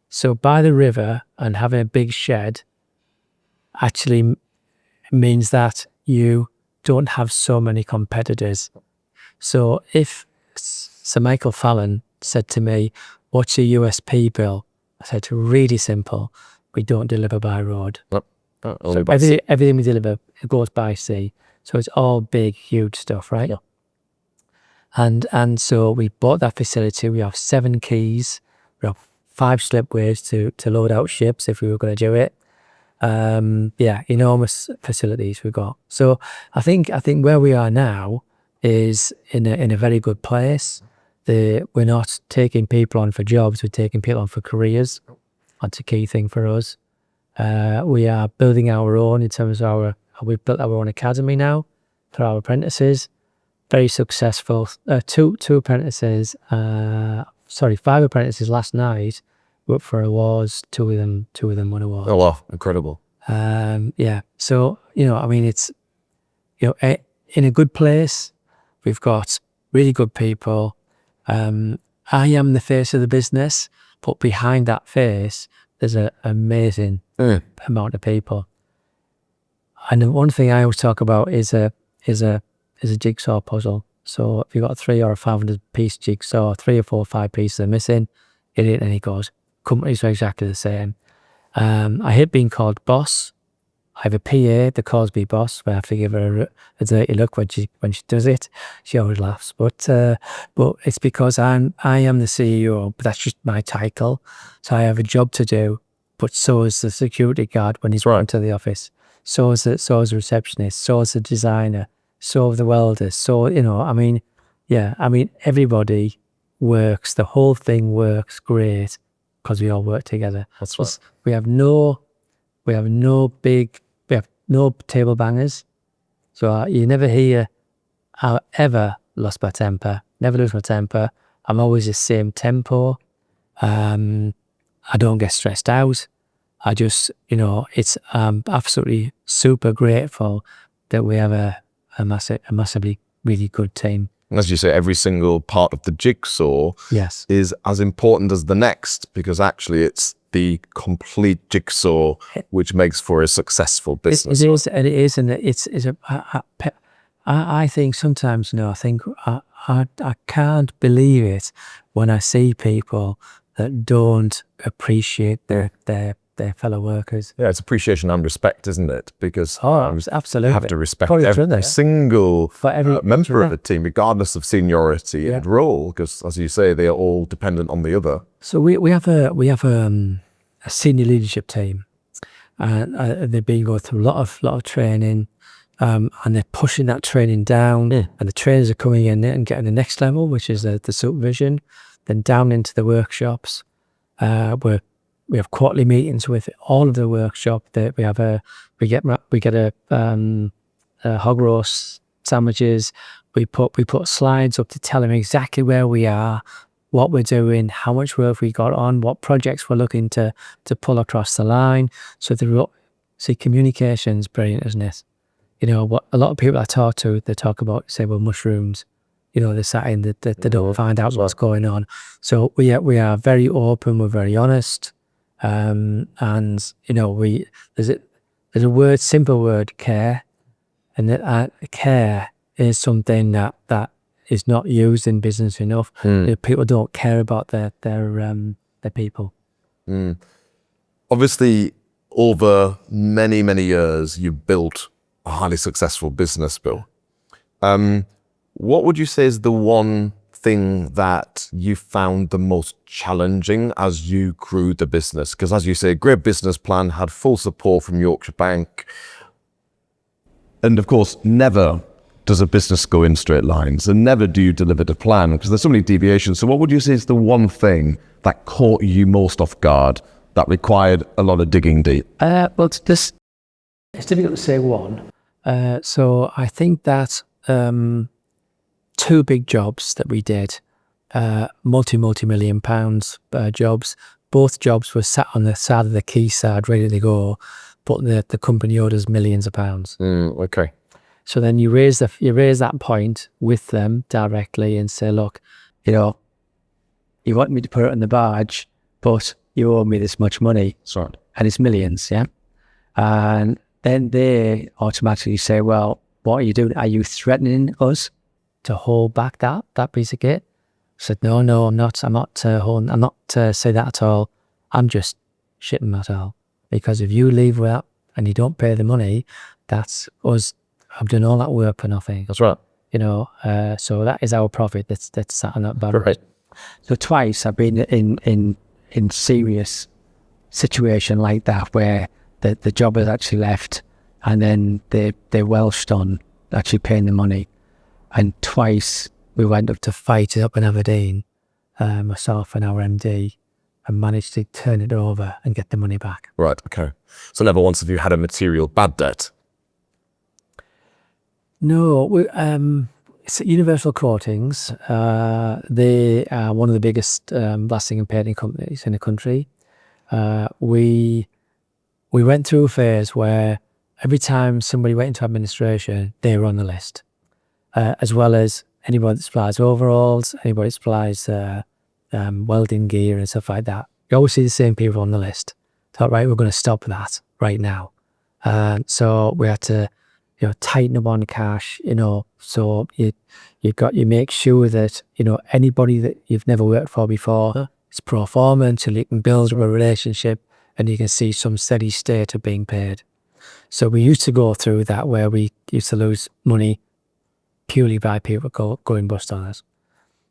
So by the river and having a big shed actually means that you don't have so many competitors. So if Sir Michael Fallon said to me, "What's your USP, Bill?" I said, really simple. We don't deliver by road. So everything we deliver goes by sea. So it's all big, huge stuff, right? Yeah. And so we bought that facility. We have 7 quays. We have 5 slipways to load out ships if we were going to do it. Yeah, enormous facilities we've got. So I think where we are now is in a very good place. We're not taking people on for jobs, we're taking people on for careers. That's a key thing for us. We are building our own in terms of we've built our own academy now for our apprentices. Very successful. 2 apprentices, 5 apprentices last night were up for awards. 2 of them won awards. Oh wow, incredible. Yeah. So, I mean, it's, in a good place. We've got really good people. I am the face of the business, but behind that face, there's an amazing amount of people. And the one thing I always talk about is a jigsaw puzzle. So if you've got a 300 or 500 piece jigsaw, 3 or 4 or 5 pieces are missing, it ain't any good. Companies are exactly the same. I hate being called boss. I have a PA that calls me boss, where I have to give her a dirty look when she does it. She always laughs, but it's because I am the CEO, but that's just my title. So I have a job to do, but so is the security guard when he's running to the office. So is the receptionist. So is the designer. So are the welders. So everybody works. The whole thing works great because we all work together. That's Plus, we have no table bangers. So you never hear I ever lost my temper. Never lose my temper. I'm always the same tempo. I don't get stressed out. I just, it's absolutely super grateful that we have a massively really good team. As you say, every single part of the jigsaw Yes. is as important as the next, because actually it's the complete jigsaw which makes for a successful business. It is, and I think sometimes, I can't believe it when I see people that don't appreciate their fellow workers. Yeah, it's appreciation and respect, isn't it? Because absolutely. you have to respect Probably every single member of yeah. the team, regardless of seniority and role, because as you say, they are all dependent on the other. So we have a senior leadership team, and they've been going through a lot of training, and they're pushing that training down, and the trainers are coming in and getting the next level, which is the supervision, then down into the workshops, where we have quarterly meetings with all of the workshop. That we get a hog roast sandwiches. We put slides up to tell them exactly where we are, what we're doing, how much work we got on, what projects we're looking to pull across the line. So communication's brilliant, isn't it? What a lot of people I talk to, they talk about, say, well, mushrooms. They're sat in that they don't find out what's going on. So we are very open. We're very honest. And there's a simple word, care, and that care is something that is not used in business enough. People don't care about their people. Obviously, over many, many years, you built a highly successful business, Bill. What would you say is the one thing that you found the most challenging as you grew the business? Because as you say, great business plan, had full support from Yorkshire Bank. And of course, never does a business go in straight lines, and never do you deliver the plan, because there's so many deviations. So what would you say is the one thing that caught you most off guard, that required a lot of digging deep? Well, it's difficult to say one. So I think that two big jobs that we did, multi-million pounds jobs. Both jobs were sat on the side of the quayside, ready to go, but the company owed us millions of pounds. Okay. So then you raise that point with them directly and say, look, you want me to put it on the barge, but you owe me this much money. Sorry. And it's millions, yeah? And then they automatically say, well, what are you doing? Are you threatening us to hold back that piece of kit? I said, no, I'm not. I'm not say that at all. I'm just shitting that all. Because if you leave without and you don't pay the money, that's us. I've done all that work for nothing. That's right. So that is our profit. That's sat on that barrel. Right. So twice I've been in serious situation like that, where the job is actually left, and then they welched on actually paying the money. And twice we went up to fight it up in Aberdeen, myself and our MD, and managed to turn it over and get the money back. Right, okay. So never once have you had a material bad debt? No, it's Universal Coatings. They are one of the biggest blasting and painting companies in the country. We went through a phase where every time somebody went into administration, they were on the list, as well as anybody that supplies overalls, anybody that supplies welding gear and stuff like that. You always see the same people on the list. Thought, right, we're going to stop that right now. So we had to, tighten up on cash. So you make sure that anybody that you've never worked for before is pro forma until you can build up a relationship and you can see some steady state of being paid. So we used to go through that where we used to lose money purely by people going bust on us.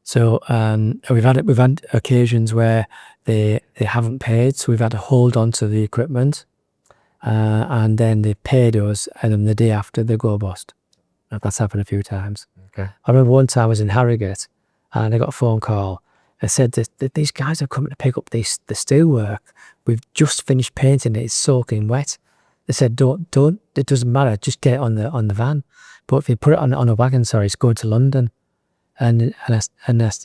So we've had occasions where they haven't paid, so we've had to hold on to the equipment, and then they paid us, and then the day after they go bust. That's happened a few times. Okay. I remember one time I was in Harrogate, and I got a phone call. It said that these guys are coming to pick up the steelwork. We've just finished painting it. It's soaking wet. They said, don't. It doesn't matter. Just get it on the van. But if you put it on a wagon, sorry, it's going to London. And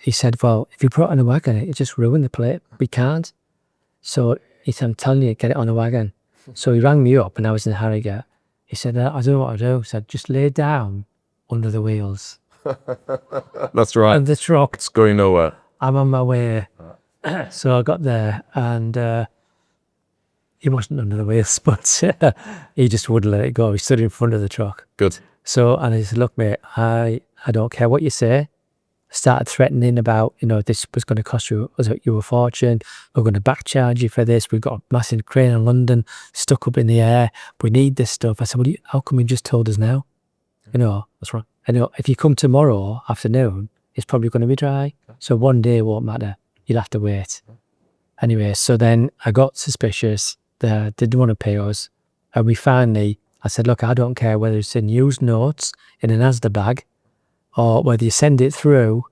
he said, well, if you put it on a wagon, it just ruin the plate. We can't. So he said, I'm telling you, get it on a wagon. So he rang me up, and I was in Harrogate. He said, I don't know what to do. He said, just lay down under the wheels. That's right. Of the truck. It's going nowhere. I'm on my way. So I got there, and he wasn't under the wheels, but he just wouldn't let it go. He stood in front of the truck. Good. So, and I said, look, mate, I don't care what you say. Started threatening about, this was going to cost you a fortune. We're going to backcharge you for this. We've got a massive crane in London stuck up in the air. We need this stuff. I said, well, how come you just told us now? That's right. If you come tomorrow afternoon, it's probably going to be dry. So one day won't matter. You'll have to wait. Anyway, so then I got suspicious. They didn't want to pay us. And I said, look, I don't care whether it's in used notes in an Asda bag, or whether you send it through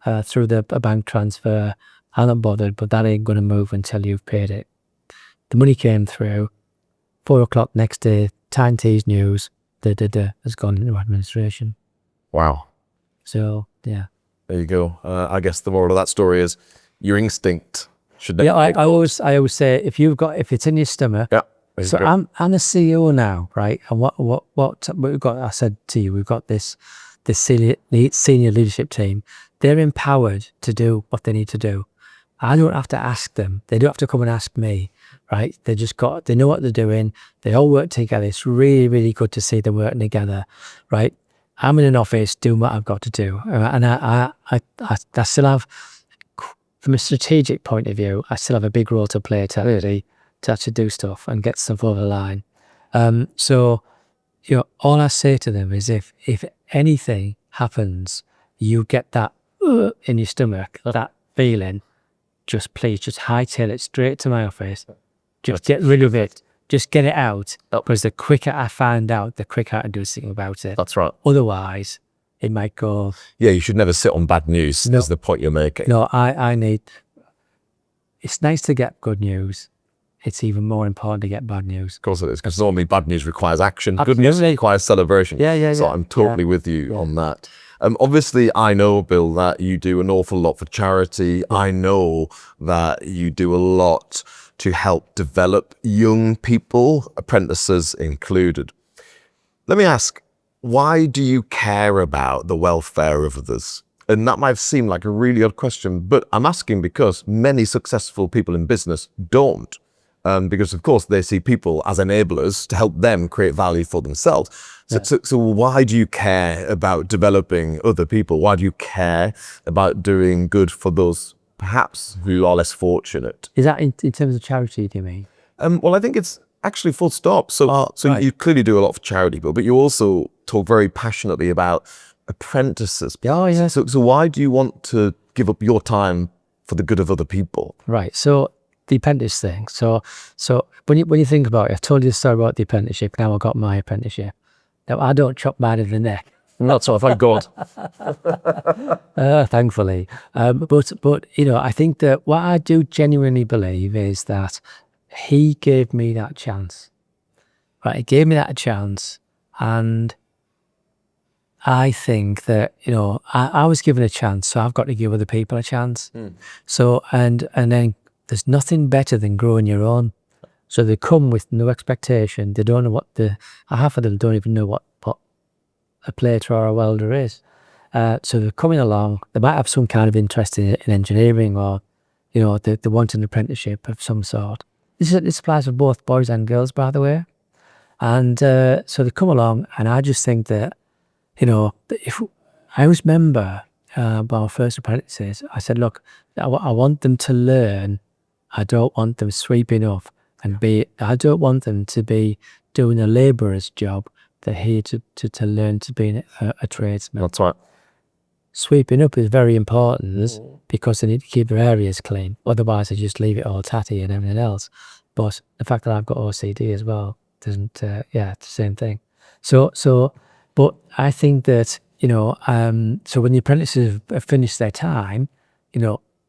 a bank transfer. I'm not bothered, but that ain't going to move until you've paid it. The money came through. 4 o'clock next day, Tyne Tees news, has gone into administration. Wow. So, yeah. There you go. I guess the moral of that story is your instinct should. Yeah, I always say, if it's in your stomach. Yeah. So I'm a CEO now, right? And what we've got? I said to you, we've got this senior leadership team. They're empowered to do what they need to do. I don't have to ask them. They don't have to come and ask me, right? They know what they're doing. They all work together. It's really, really good to see them working together, right? I'm in an office doing what I've got to do. And I still have, from a strategic point of view, I still have a big role to play to actually do stuff and get stuff over the line. So, all I say to them is if anything happens, you get that in your stomach, that feeling, just hightail it straight to my office. Just get rid of it. Just get it out. Because the quicker I find out, the quicker I can do something about it. That's right. Otherwise, it might go. Yeah, you should never sit on bad news. No. Is the point you're making. No, it's nice to get good news. It's even more important to get bad news. Of course it is, because normally bad news requires action. Absolutely. Good news requires celebration. Yeah. So I'm totally with you on that. Obviously, I know, Bill, that you do an awful lot for charity. I know that you do a lot to help develop young people, apprentices included. Let me ask, why do you care about the welfare of others? And that might seem like a really odd question, but I'm asking because many successful people in business don't. Because, of course, they see people as enablers to help them create value for themselves. So why do you care about developing other people? Why do you care about doing good for those, perhaps, who are less fortunate? Is that in terms of charity, do you mean? Well, I think it's actually full stop. So right. You clearly do a lot for charity, but you also talk very passionately about apprentices. Oh, yeah. So why do you want to give up your time for the good of other people? Right. So the apprentice thing. So when you think about it, I've told you the story about the apprenticeship. Now I got my apprenticeship. Now I don't chop mine in the neck. Not so, thank God. Thankfully. But I think that what I do genuinely believe is that he gave me that chance. Right, he gave me that chance, and I think that I was given a chance, so I've got to give other people a chance. So and then there's nothing better than growing your own. So they come with no expectation. They don't know half of them don't even know what a plater or a welder is. So they're coming along. They might have some kind of interest in engineering, or they want an apprenticeship of some sort. This applies for both boys and girls, by the way. And so they come along, and I just think that if I always remember our first apprentices, I said, look, I want them to learn. I don't want them sweeping up I don't want them to be doing a labourer's job. They're here to learn to be a tradesman. That's right. Sweeping up is very important because they need to keep their areas clean. Otherwise, they just leave it all tatty and everything else. But the fact that I've got OCD as well doesn't, it's the same thing. But I think that, so when the apprentices have finished their time,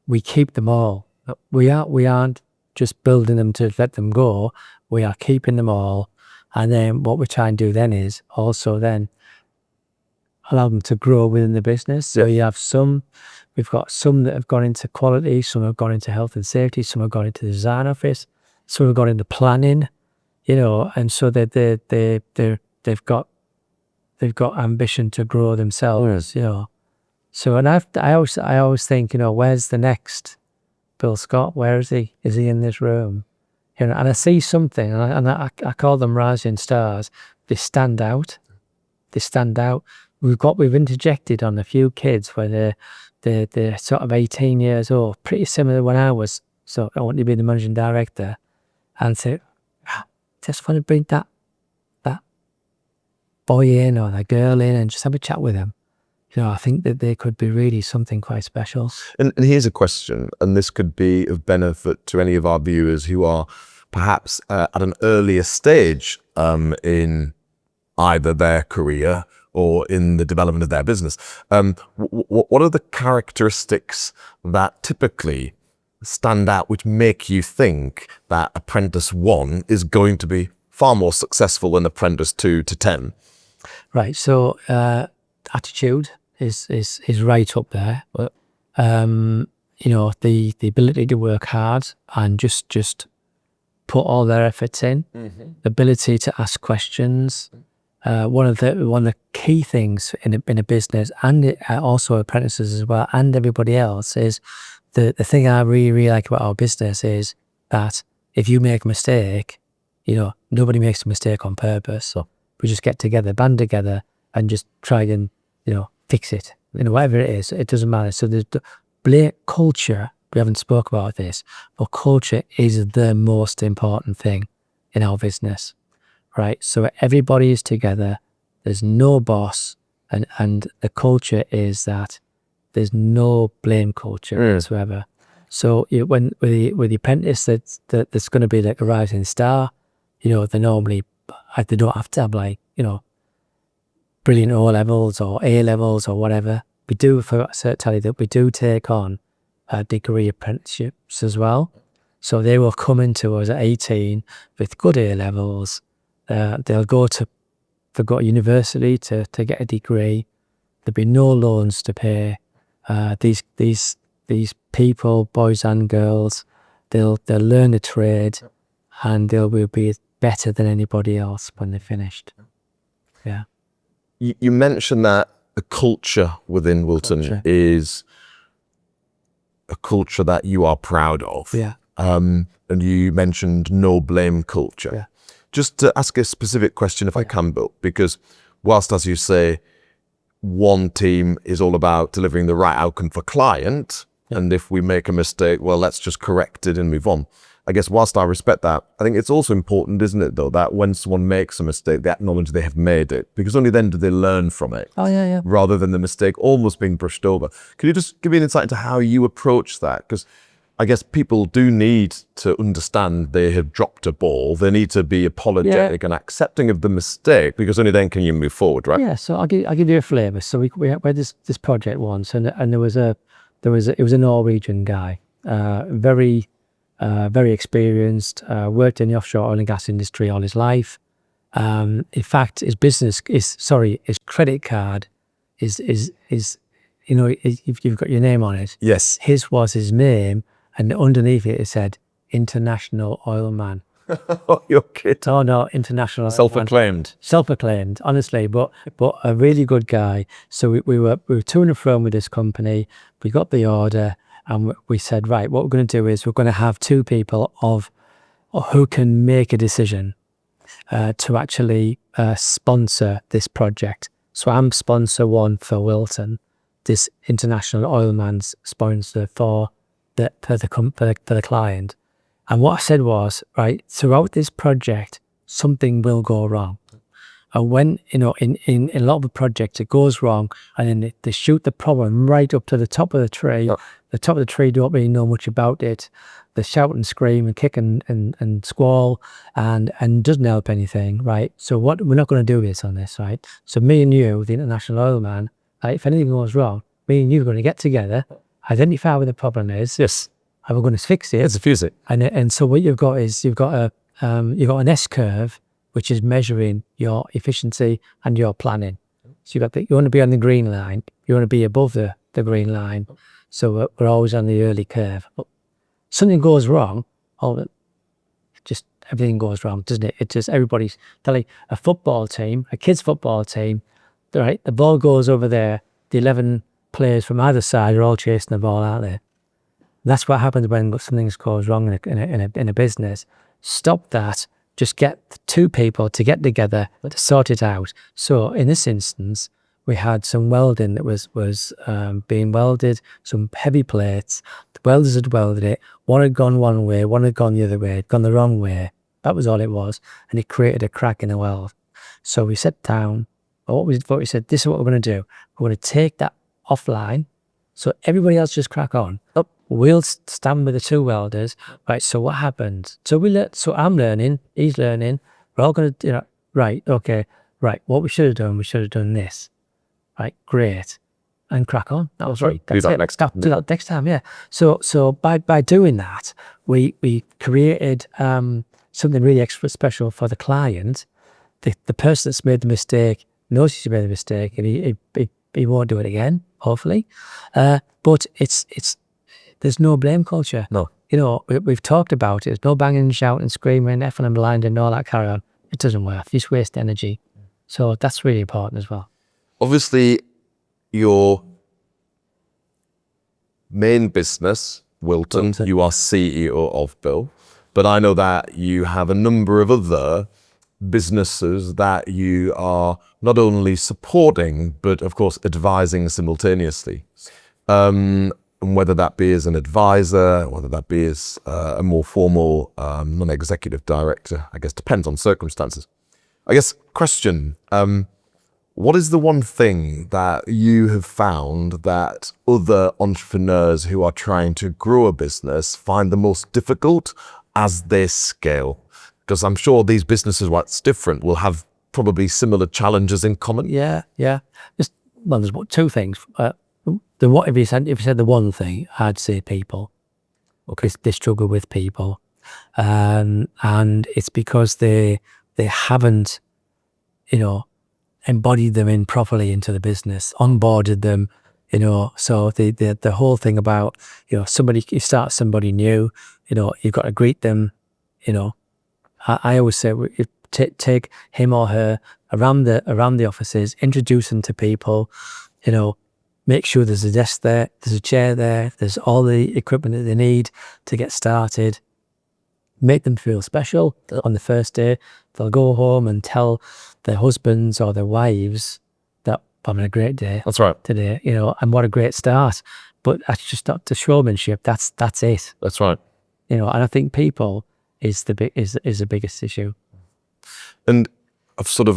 we keep them all. We aren't just building them to let them go. We are keeping them all. And then what we try and do then is also then allow them to grow within the business. So we've got some that have gone into quality, some have gone into health and safety, some have gone into the design office, some have gone into planning, and so they've got ambition to grow themselves, So, and I always think, where's the next Bill Scott? Where is he? Is he in this room? And I see something, and I call them rising stars. They stand out. They stand out. We've interjected on a few kids where they're sort of 18 years old, pretty similar when I was. So I want to be the managing director, and say, just want to bring that boy in or that girl in and just have a chat with them. I think that they could be really something quite special. And here's a question, and this could be of benefit to any of our viewers who are perhaps at an earlier stage in either their career or in the development of their business. What are the characteristics that typically stand out which make you think that apprentice 1 is going to be far more successful than apprentice 2 to 10? Right, so attitude is right up there. The ability to work hard and just put all their efforts in, the ability to ask questions. One of the key things in a business, and also apprentices as well, and everybody else, is the thing I really like about our business is that if you make a mistake, nobody makes a mistake on purpose. So we just get together, band together, and just try and fix it. Whatever it is, it doesn't matter. So there's the culture. We haven't spoke about this, but culture is the most important thing in our business, right? So everybody is together. There's no boss, and the culture is that there's no blame culture whatsoever. So when with the apprentice that's going to be like a rising star, they normally they don't have to have brilliant O levels or A levels or whatever. We do, for tell you that we do take on degree apprenticeships as well. So they will come into us at 18 with good A levels. They'll go to university to get a degree. There'll be no loans to pay. These people, boys and girls, they'll learn the trade, and they will be better than anybody else when they're finished. Yeah. You mentioned that the culture within Wilton is a culture that you are proud of. Yeah. And you mentioned no blame culture. Yeah. Just to ask a specific question, if I can, Bill, because whilst, as you say, one team is all about delivering the right outcome for client, and if we make a mistake, well, let's just correct it and move on. I guess whilst I respect that, I think it's also important, isn't it, though, that when someone makes a mistake, they acknowledge they have made it, because only then do they learn from it. Oh, yeah. Rather than the mistake almost being brushed over. Can you just give me an insight into how you approach that? Because I guess people do need to understand they have dropped a ball. They need to be apologetic and accepting of the mistake, because only then can you move forward, right? Yeah, so I'll give you a flavour. So we had this project once, and it was a Norwegian guy, very experienced, worked in the offshore oil and gas industry all his life. In fact, his credit card is you've got your name on it. Yes. His was his name, and underneath it said International Oil Man. Oh, you're kidding. Oh no, international. Oil Man. Self-acclaimed. Self-acclaimed, honestly, but a really good guy. So we were to and fro with this company. We got the order, and we said, right, what we're going to do is we're going to have two people who can make a decision to actually sponsor this project. So I'm sponsor 1 for Wilton. This International Oil Man's sponsor for the client. And what I said was, right, throughout this project, something will go wrong. And when, in a lot of the projects, it goes wrong, and then they shoot the problem right up to the top of the tree. Yeah. The top of the tree don't really know much about it. They shout and scream and kick and squall, and doesn't help anything, right? So what we're not going to do this on this, right? So me and you, the international oil man, if anything goes wrong, me and you are going to get together, identify what the problem is, Yes. and we're going to fix it. It's diffuse it. And so what you've got is you've got an S curve, which is measuring your efficiency and your planning. So you want to be on the green line. You want to be above the green line. So we're always on the early curve. But something goes wrong, just everything goes wrong, doesn't it? It's just everybody's telling a football team, a kids' football team, right? The ball goes over there. The 11 players from either side are all chasing the ball out there. That's what happens when something goes wrong in a business. Stop that. Just get two people to get together to sort it out. So in this instance, we had some welding that was being welded, some heavy plates. The welders had welded it. One had gone one way, one had gone the other way, gone the wrong way. That was all it was. And it created a crack in the weld. So we sat down. What we said, this is what we're going to do. We're going to take that offline. So everybody else just crack on. We'll stand with the two welders. Right, so what happened? So I'm learning, he's learning. We're all going to, right, okay, right. What we should have done this. Right, great. And crack on. That was right. Do that next time. Do that next time, yeah. So by doing that, we created something really extra special for the client. The person that's made the mistake knows he's made a mistake, and he won't do it again, hopefully. But there's no blame culture. No. We've talked about it. There's no banging, shouting, screaming, effing and blinding, and all that carry on. It doesn't work. You just waste energy. So that's really important as well. Obviously, your main business, Wilton, you are CEO of, Bill, but I know that you have a number of other businesses that you are not only supporting, but of course advising simultaneously. And whether that be as an advisor, whether that be as a more formal non-executive director, I guess depends on circumstances. I guess question, what is the one thing that you have found that other entrepreneurs who are trying to grow a business find the most difficult as they scale? Because I'm sure these businesses, what's different, will have probably similar challenges in common. Yeah. There's two things. If you said the one thing, I'd say people. Okay, they struggle with people, and it's because they haven't, embodied them in properly into the business, onboarded them, So the whole thing about you start somebody new, you've got to greet them, I always say take him or her around the offices, introduce them to people, make sure there's a desk there, there's a chair there, there's all the equipment that they need to get started. Make them feel special on the first day. They'll go home and tell their husbands or their wives that I'm having a great day. That's right. Today, and what a great start. But that's just not the showmanship. That's it. That's right. And I think people is the biggest issue. And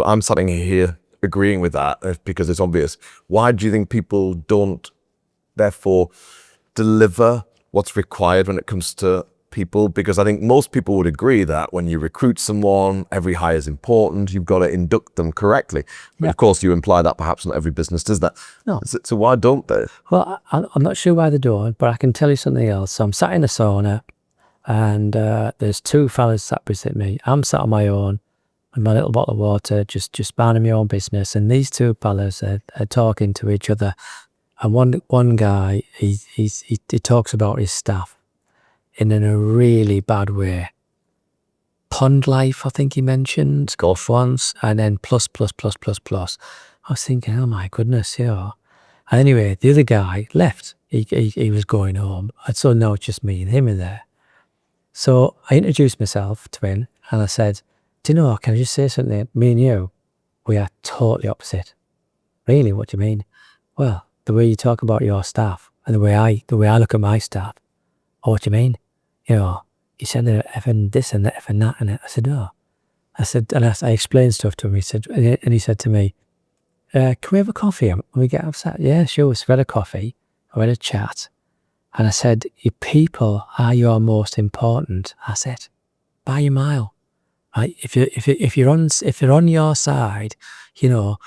I'm sitting here agreeing with that because it's obvious. Why do you think people don't therefore deliver what's required when it comes to people? Because I think most people would agree that when you recruit someone, every hire is important. You've got to induct them correctly. But of course, you imply that perhaps not every business does that. No. So why don't they? Well, I'm not sure why they don't, but I can tell you something else. So I'm sat in a sauna, and there's two fellas sat beside me. I'm sat on my own with my little bottle of water, just minding my own business. And these two fellas are talking to each other. And one guy, he talks about his staff in a really bad way. Pond life, I think he mentioned, golf once, and then plus. I was thinking, oh my goodness, And anyway, the other guy left. He was going home. And so now it's just me and him in there. So I introduced myself to him and I said, do you know, can I just say something? Me and you, we are totally opposite. Really, what do you mean? Well, the way you talk about your staff and the way I look at my staff. Oh, what do you mean? You said they're effing this and they're effing that. And I said, oh, I said, and I explained stuff to him. He said, and he said to me, "Can we have a coffee when we get upset?" Yeah, sure. So we had a coffee. I had a chat, and I said, "Your people are your most important asset by a mile. Right? If you're on your side, you're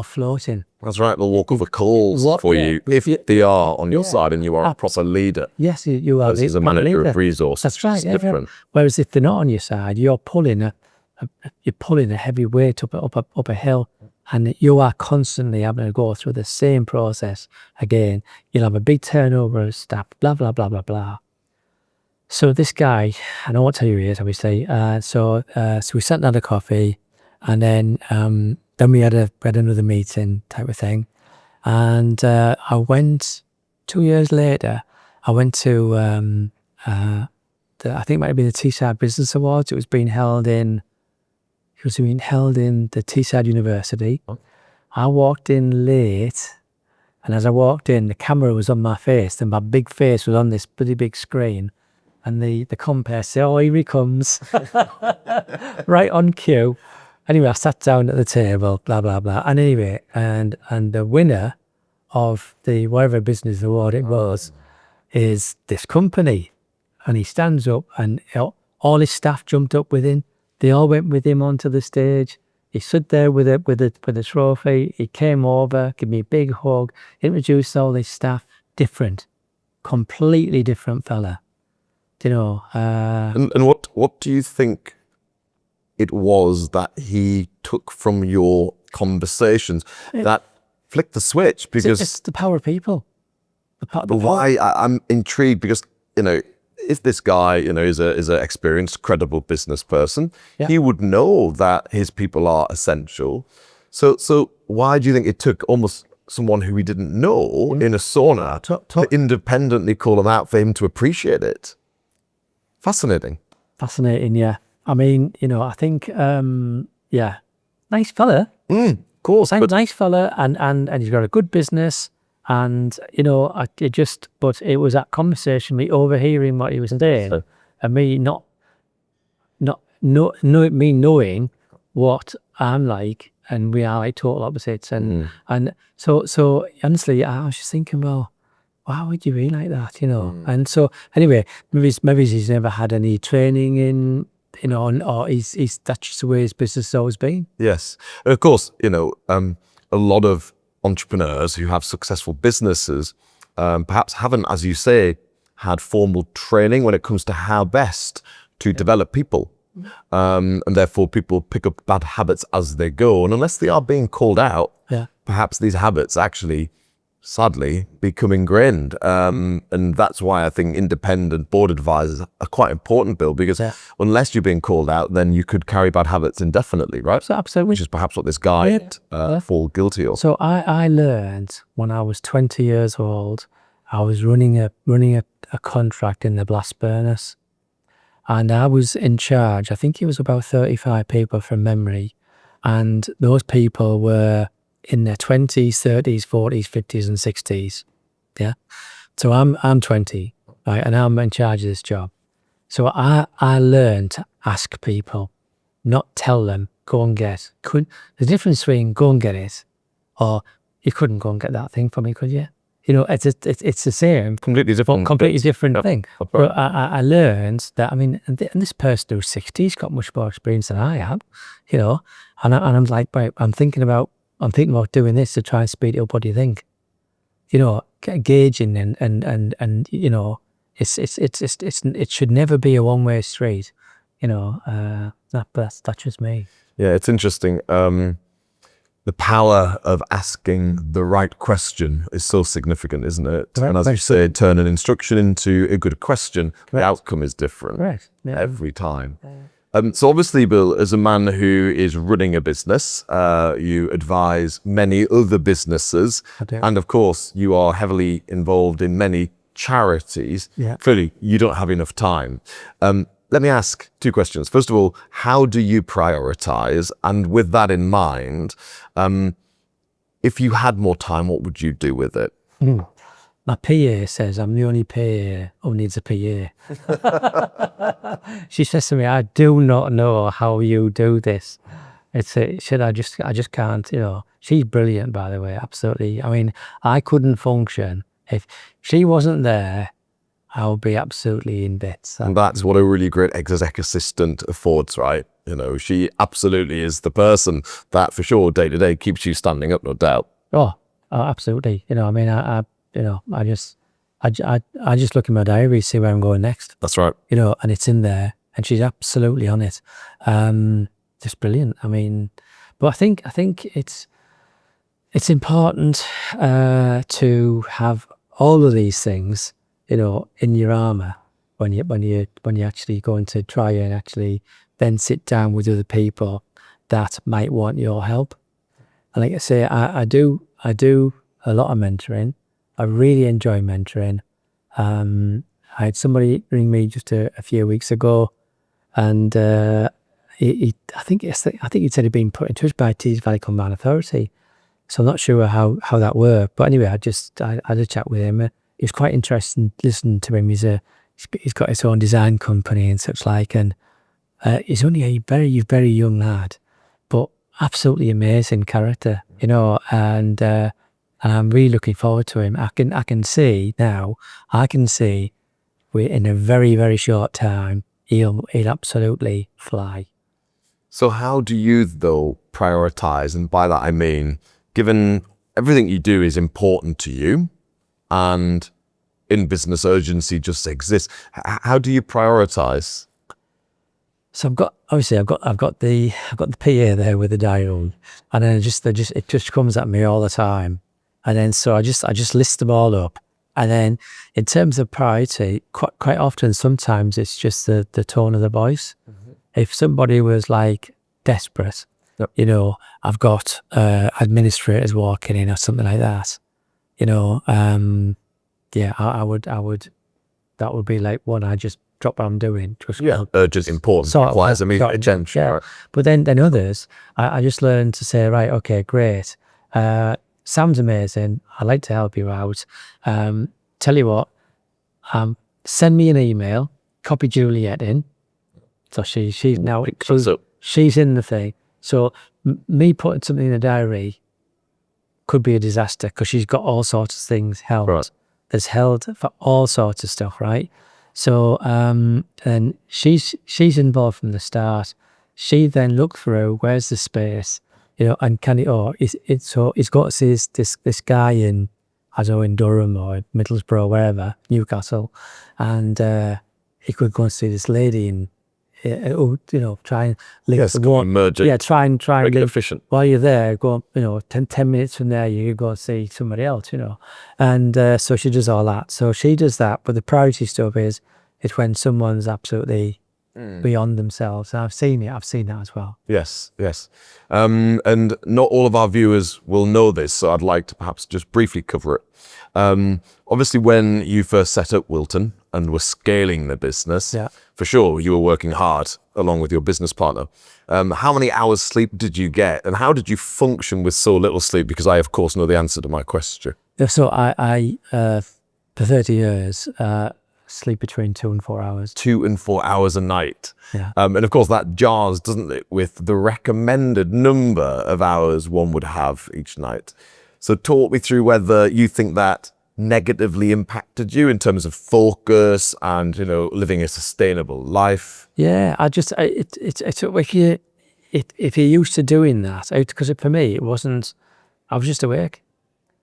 floating." That's right. They'll walk over coals What- for yeah. you if they are on your Yeah. side and you are a proper leader. Yes, you are. Versus a proper manager leader. of resources. That's right. It's Yeah, different. yeah. Whereas if they're not on your side, you're pulling a heavy weight up a hill, and you are constantly having to go through the same process again. You'll have a big turnover of staff. Blah blah blah blah blah. So this guy, I don't want to tell you who he is, obviously. So we sat and had a coffee, and then we had another meeting type of thing, and I went 2 years later. I went to I think it might have been the Teesside Business Awards. It was being held in the Teesside University. Oh. I walked in late, and as I walked in, the camera was on my face, and my big face was on this pretty big screen. And the compere said, "Oh, here he comes." Right on cue. Anyway, I sat down at the table, blah, blah, blah. And anyway, and the winner of the whatever business award it was is this company. And he stands up, and all his staff jumped up with him. They all went with him onto the stage. He stood there with a trophy. He came over, gave me a big hug, introduced all his staff. Different, completely different fella. And what do you think it was that he took from your conversations that flicked the switch? Because It's the power of people. but why I'm intrigued because if this guy is an experienced, credible business person, Yeah. he would know that his people are essential. So why do you think it took almost someone who he didn't know in a sauna to independently call him out for him to appreciate it? Fascinating. Fascinating, yeah. I mean, I think, yeah, nice fella. Of course, but Nice fella, and he's got a good business, and but it was that conversation, me overhearing what he was saying, and me me knowing what I'm like, and we are like total opposites, and so honestly, I was just thinking, well, why would you be like that, And so anyway, maybe he's never had any training in, or he's that's just the way his business has always been. yes, and of course, a lot of entrepreneurs who have successful businesses perhaps haven't, as you say, had formal training when it comes to how best to develop people. And therefore people pick up bad habits as they go. And unless they are being called out, perhaps these habits actually, sadly, become ingrained. And that's why I think independent board advisors are quite important, Bill, because unless you're being called out, then you could carry bad habits indefinitely, right? So absolutely. Which is perhaps what this guy fall guilty of. So I learned when I was 20 years old, I was running a contract in the blast furnace, and I was in charge. I think it was about 35 people from memory, and those people were in their 20s, 30s, 40s, 50s, and 60s. Yeah. So I'm 20, right, and I'm in charge of this job. So I learned to ask people, not tell them, go and get. The difference between go and get it, or you couldn't go and get that thing for me, could you? It's the same. Completely different. Completely different thing. Right. But I learned that, I mean, and this person who's 60, he's got much more experience than I have, and I'm like, right, I'm thinking about doing this to try and speed it up. What do you think? Gauging and it should never be a one-way street. That's just me. Yeah, it's interesting. The power of asking the right question is so significant, isn't it? Right, and as you say, turn an instruction into a good question, the outcome is different every time. So obviously, Bill, as a man who is running a business, you advise many other businesses. I do. And of course, you are heavily involved in many charities. Yeah. Clearly, you don't have enough time. Let me ask two questions. First of all, how do you prioritize? And with that in mind, if you had more time, what would you do with it? my PA says I'm the only PA who needs a PA. She says to me, I do not know how you do this. I just can't, She's brilliant, by the way, absolutely. I mean, I couldn't function. If she wasn't there, I would be absolutely in bits. And that's what a really great exec assistant affords, right? She absolutely is the person that for sure day to day keeps you standing up, no doubt. Oh, absolutely. I mean, I just look in my diary, see where I'm going next. That's right. And it's in there, and she's absolutely on it. Just brilliant. I mean, but I think it's important to have all of these things, in your armor when you actually going to try and actually then sit down with other people that might want your help. And like I say, I do a lot of mentoring. I really enjoy mentoring. I had somebody ring me just a few weeks ago, and I think he said he'd been put in touch by Tees Valley Combined Authority. So I'm not sure how that worked. But anyway, I had a chat with him. It was quite interesting listening to him. He's got his own design company and such like, and he's only a very young lad, but absolutely amazing character, and I'm really looking forward to him. I can see now. We're in a very short time. He'll absolutely fly. So how do you though prioritize? And by that I mean, given everything you do is important to you, and in business urgency just exists, how do you prioritize? So I've got the PA there with the diary, and then it just comes at me all the time, and then so I just list them all up, and then in terms of priority, quite often sometimes it's just the tone of the voice. Mm-hmm. If somebody was like desperate, yep. I've got administrators walking in or something like that, I would that would be like one I just drop what I'm doing. Just important. Requires immediate attention. Yeah. Right. But then others, I just learned to say, right, okay, great. Sounds amazing. I'd like to help you out. Tell you what, send me an email, copy Juliet in. So she's now, she's in the thing. So me putting something in a diary could be a disaster because she's got all sorts of things held. Right. There's held for all sorts of stuff, right? So, and she's involved from the start. She then looked through, where's the space, and can it, so he's got to see this guy in Durham or Middlesbrough, wherever, Newcastle, and he could go and see this lady in, try and link try and make it efficient. While you're there, go, 10 minutes from there, you go and see somebody else, and so she does all that. So she does that, but the priority stuff is when someone's absolutely beyond themselves. And I've seen that as well. Yes. And not all of our viewers will know this, so I'd like to perhaps just briefly cover it. Obviously, when you first set up Wilton and were scaling the business, for sure, you were working hard along with your business partner. How many hours sleep did you get, and how did you function with so little sleep? Because I, of course, know the answer to my question. So I for 30 years, sleep between 2 and 4 hours. 2 and 4 hours a night. Yeah. And of course that jars, doesn't it, with the recommended number of hours one would have each night. So talk me through whether you think that negatively impacted you in terms of focus and, living a sustainable life. Yeah, it's if you're used to doing that, because for me, I was just awake.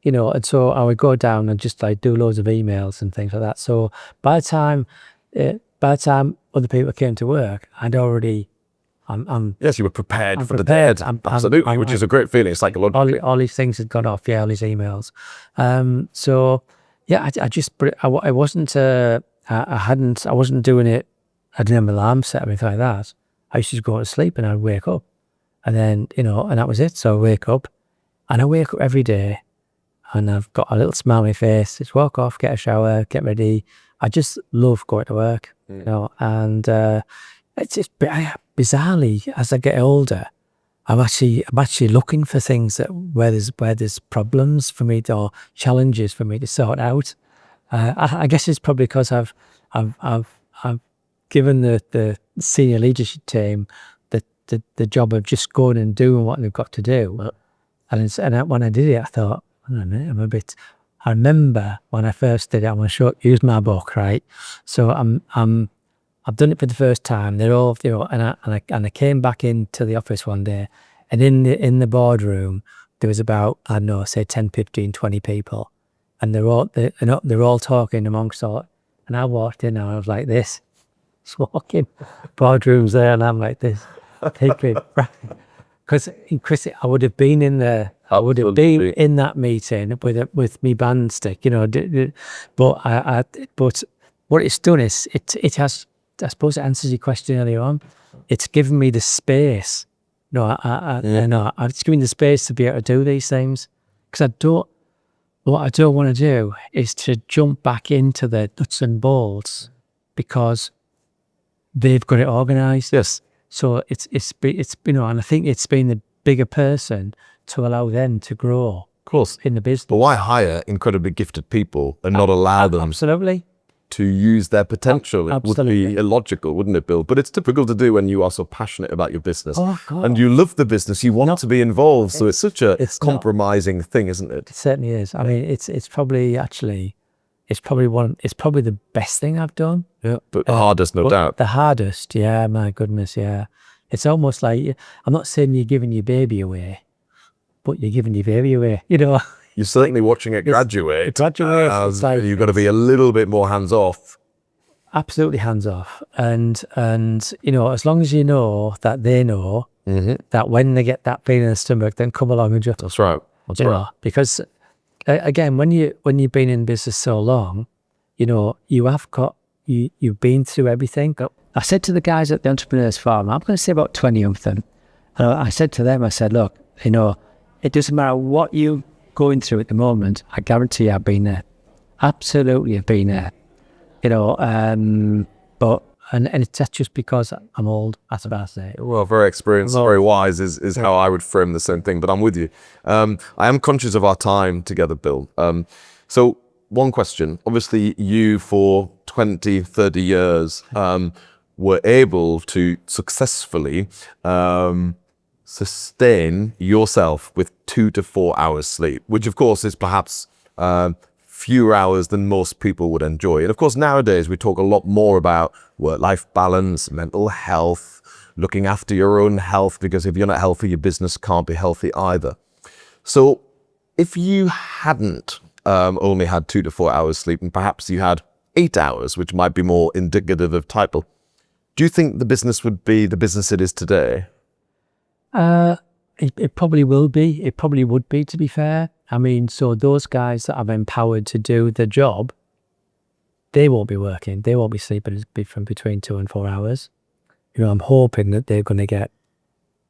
And so I would go down and just do loads of emails and things like that. So by the time other people came to work, I'd already, yes, you were prepared for the day. Absolutely, which is a great feeing psychologically. All these things had gone off, all these emails. So yeah, I wasn't doing it. I didn't have an alarm set or anything like that. I used to go to sleep and I'd wake up, and then and that was it. So I wake up every day. And I've got a little smile on my face. Just walk off, get a shower, get ready. I just love going to work, and it's just bizarrely, as I get older, I'm actually looking for things where there's problems for me or challenges for me to sort out. I guess it's probably because I've given the senior leadership team the job of just going and doing what they've got to do. When I did it, I thought, I don't know, I remember when I first did it, I'm going to use my book, right? So I've done it for the first time. They're all, and I came back into the office one day, and in the boardroom, there was about, I don't know, say 10, 15, 20 people. And they're all talking amongst all, and I walked in and I was like this, just walking, boardroom's there, and I'm like this, because Chris, I would have been in there, I would have been in that meeting with me band stick, but what it's done is it has, I suppose it answers your question earlier on. It's given me the space. It's given me the space to be able to do these things, because what I don't want to do is to jump back into the nuts and bolts, because they've got it organised. Yes. So it's and I think it's been the bigger person to allow them to grow. Of course. In the business. But why hire incredibly gifted people and not allow them Absolutely. to use their potential? It would Absolutely. be illogical, wouldn't it, Bill? But it's difficult to do when you are so passionate about your business. Oh, God. And you love the business, you want to be involved. So it's such a it's compromising thing, isn't it? It certainly is. I mean, it's probably the best thing I've done. Yeah. But hardest, no doubt. The hardest, yeah, my goodness, yeah. It's almost like, I'm not saying you're giving your baby away, but you're giving your baby away, You're certainly watching it graduate. It's like, You've got to be a little bit more hands off. absolutely hands off. And as long as you know that they know that when they get that pain in the stomach, then come along and just, That's right. That's right. because again, when you've been in business so long, you've been through everything. I said to the guys at the Entrepreneurs Farm, I'm going to say about 20 of them, and I said to them, I said, look, it doesn't matter what you're going through at the moment, I guarantee I've been there. Absolutely have been there. But that's just because I'm old, that's about to say. Well, very experienced, very wise is how I would frame the same thing, but I'm with you. I am conscious of our time together, Bill. So one question, obviously you for 20, 30 years were able to successfully sustain yourself with 2 to 4 hours sleep, which of course is perhaps fewer hours than most people would enjoy. And of course, nowadays we talk a lot more about work-life balance, mental health, looking after your own health, because if you're not healthy, your business can't be healthy either. So if you hadn't only had 2 to 4 hours sleep, and perhaps you had 8 hours, which might be more indicative of title, do you think the business would be the business it is today? It probably will be. It probably would be, to be fair. I mean, so those guys that I've empowered to do the job, they won't be working. They won't be sleeping from between 2 and 4 hours. I'm hoping that they're going to get,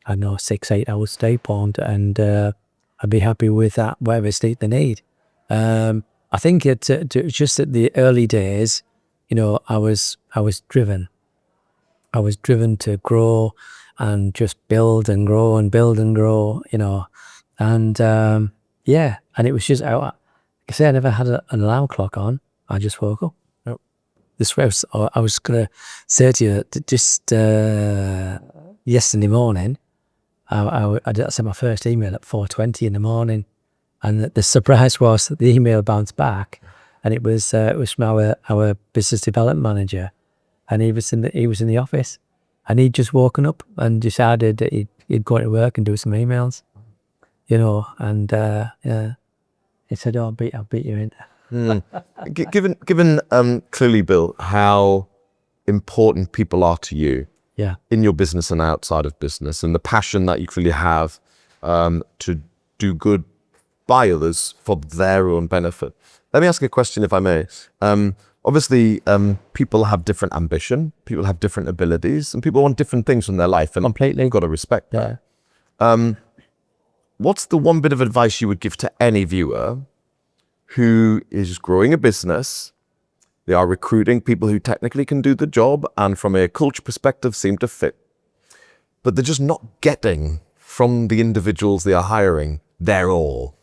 6, 8 hours sleep on, and I'd be happy with that, whatever sleep they need. I think it's just at the early days, I was driven. I was driven to grow and just build and grow and build and grow, and and it was just, like I say, I never had an alarm clock on. I just woke up. Yep. This was, I was going to say to you, just yesterday morning, I sent my first email at 4:20 in the morning, and the surprise was that the email bounced back, and it was from our business development manager, and he was in the office, and he'd just woken up and decided that he'd go to work and do some emails, and he said, "Oh, I'll beat you in." Given clearly, Bill, how important people are to you, in your business and outside of business, and the passion that you clearly have to do good by others for their own benefit. Let me ask you a question, if I may. Obviously, people have different ambition, people have different abilities, and people want different things from their life, and completely got to respect that. What's the one bit of advice you would give to any viewer who is growing a business? They are recruiting people who technically can do the job and from a culture perspective seem to fit, but they're just not getting from the individuals they are hiring their all.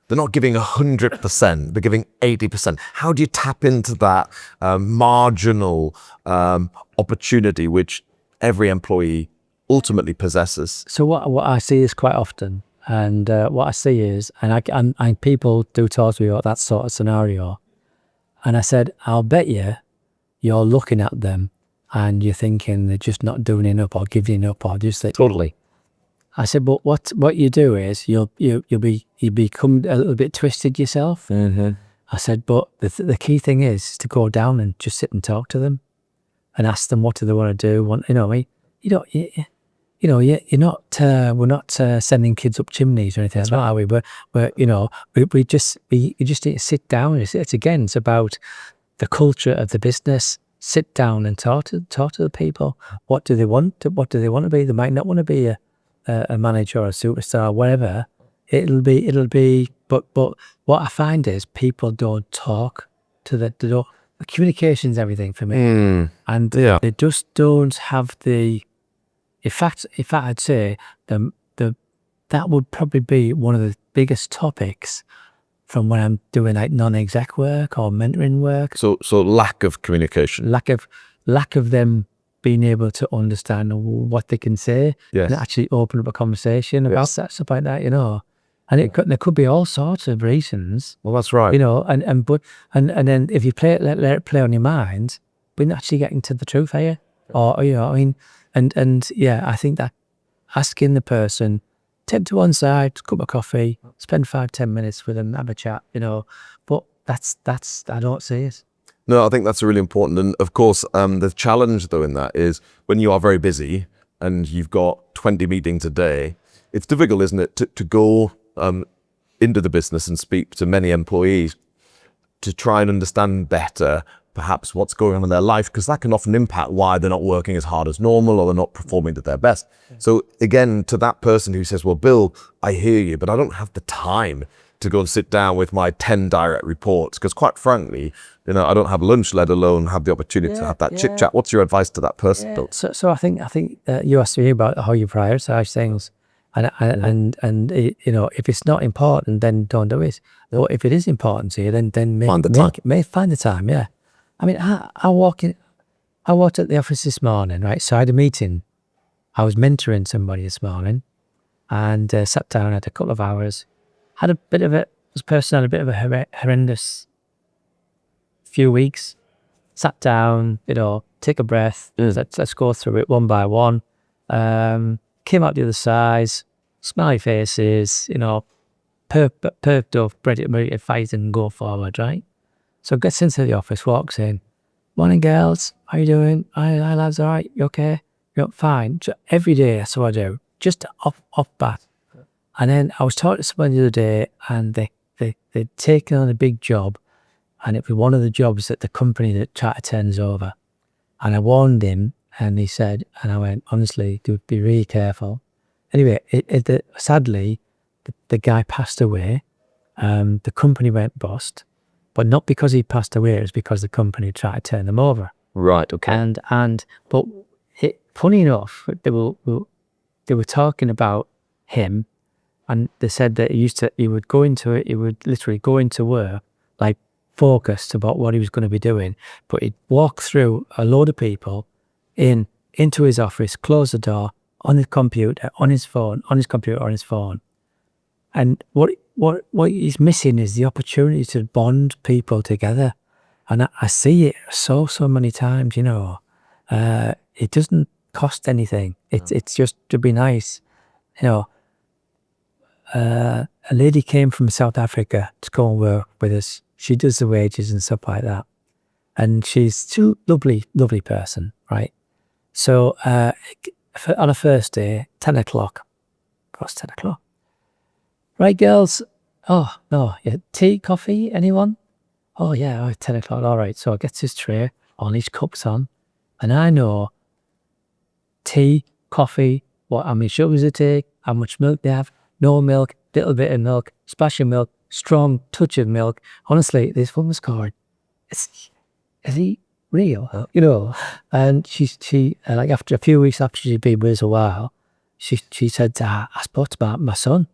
They're not giving 100%, they're giving 80%. How do you tap into that marginal opportunity which every employee ultimately possesses? So what I see is quite often, and what I see is, and people do talk to me about that sort of scenario, and I said, I'll bet you're looking at them and you're thinking they're just not doing enough or giving up or just like, Totally. I said, but what you do is you become a little bit twisted yourself. Mm-hmm. I said, but the key thing is to go down and just sit and talk to them and ask them what do they want to do. You're not, we're not sending kids up chimneys or anything like that, are we? But we just need to sit down. It's about the culture of the business. Sit down and talk to the people. What do they want? What do they want to be? They might not want to be a manager or a superstar, whatever. It'll be. But what I find is people don't talk to the communication's everything for me, and they just don't have the. In fact, I'd say that would probably be one of the biggest topics from when I'm doing like non-exec work or mentoring work. So lack of communication. Lack of them being able to understand what they can say and actually open up a conversation about that, stuff like that, And there could be all sorts of reasons. Well, that's right. And then if you let it play on your mind, we're not actually getting to the truth here. Or I think that asking the person, take them to one side, cup of coffee, spend 5-10 minutes with them, have a chat, But that's I don't see it. No, I think that's really important. And of course, the challenge though in that is when you are very busy and you've got 20 meetings a day, it's difficult, isn't it, to go into the business and speak to many employees to try and understand better perhaps what's going on in their life, because that can often impact why they're not working as hard as normal or they're not performing to their best. So again, to that person who says, well, Bill, I hear you, but I don't have the time to go and sit down with my 10 direct reports, because quite frankly, I don't have lunch, let alone have the opportunity to have that chit chat. What's your advice to that person, Bill? So I think you asked me about how you prioritize things, and if it's not important, then don't do it. Or if it is important to you, then find the time. Yeah. I mean, I walked at the office this morning, right? So I had a meeting. I was mentoring somebody this morning, and sat down, had a couple of hours, this person had a bit of a horrendous few weeks. Sat down, take a breath. Let's go through it one by one. Came out the other side, smiley faces, perked up, ready to fight and go forward, right? So gets into the office, walks in. Morning, girls. How you doing? Hi, lads. All right? You okay? Fine. So every day, that's what I do. Just off bat. And then I was talking to someone the other day, and they'd taken on a big job, and it was one of the jobs that the company that Charter turns over. And I warned him, and he said, and I went, honestly, be really careful. Anyway, sadly, the guy passed away. The company went bust. But not because he passed away, it was because the company tried to turn them over. Right, okay. But funny enough, they were talking about him, and they said that he would literally go into work, like focused about what he was going to be doing, but he'd walk through a load of people into his office, close the door, on his computer, on his computer, on his phone. And what he's missing is the opportunity to bond people together. And I see it so many times, it doesn't cost anything. It's just to be nice. A lady came from South Africa to go and work with us. She does the wages and stuff like that. And she's a lovely person, right? So on a first day, 10 o'clock, past 10 o'clock. Right, girls? Oh, no. Yeah. Tea, coffee, anyone? Oh, yeah, 10 o'clock. All right. So I get his tray, all his cups on, and I know tea, coffee, how many sugars they take, how much milk they have, no milk, little bit of milk, splash of milk, strong touch of milk. Honestly, this woman's card, is he real? And she like after a few weeks after she'd been with us a while, she said, I spoke about my son.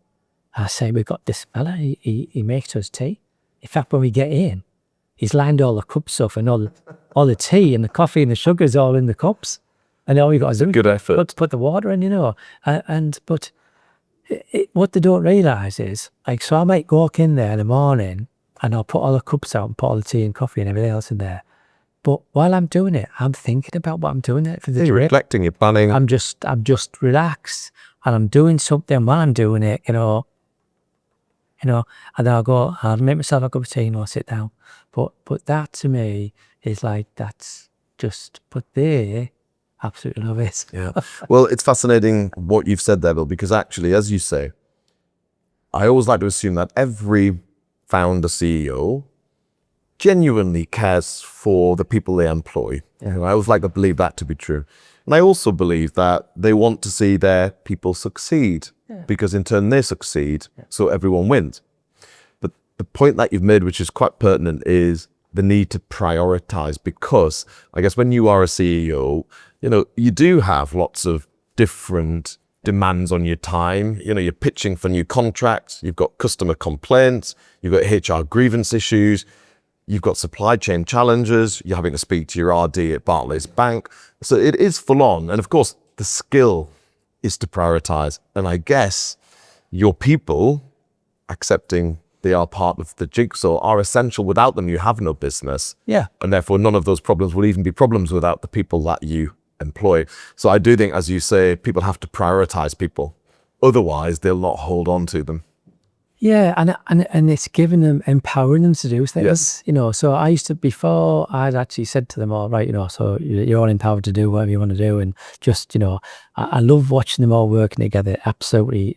I say, we've got this fella, he makes us tea. In fact, when we get in, he's lined all the cups up and all the tea and the coffee and the sugar's all in the cups. And all we got to do Good effort. is put the water in, but what they don't realise is, like, so I might walk in there in the morning and I'll put all the cups out and put all the tea and coffee and everything else in there. But while I'm doing it, I'm thinking about what I'm doing it for the You're trip. reflecting, you're planning. I'm just relaxed and I'm doing something while I'm doing it, and then I'll make myself a cup of tea and I'll sit down. But that to me is like, that's just, but they absolutely love it. Yeah. Well, it's fascinating what you've said there, Bill, because actually, as you say, I always like to assume that every founder CEO genuinely cares for the people they employ. Yeah. I always like to believe that to be true. And I also believe that they want to see their people succeed, because in turn they succeed, so everyone wins. But the point that you've made, which is quite pertinent, is the need to prioritize, because I guess when you are a CEO, you do have lots of different demands on your time. You're pitching for new contracts, you've got customer complaints, you've got HR grievance issues, you've got supply chain challenges, you're having to speak to your RD at Barclays Bank. So it is full on. And of course, the skill is to prioritize. And I guess your people accepting they are part of the jigsaw are essential. Without them, you have no business. Yeah. And therefore, none of those problems will even be problems without the people that you employ. So I do think, as you say, people have to prioritize people. Otherwise, they'll not hold on to them. Yeah, and it's giving them, empowering them to do things, So I used to, before I'd actually said to them all, right, so you're all empowered to do whatever you want to do, and just, I love watching them all working together. Absolutely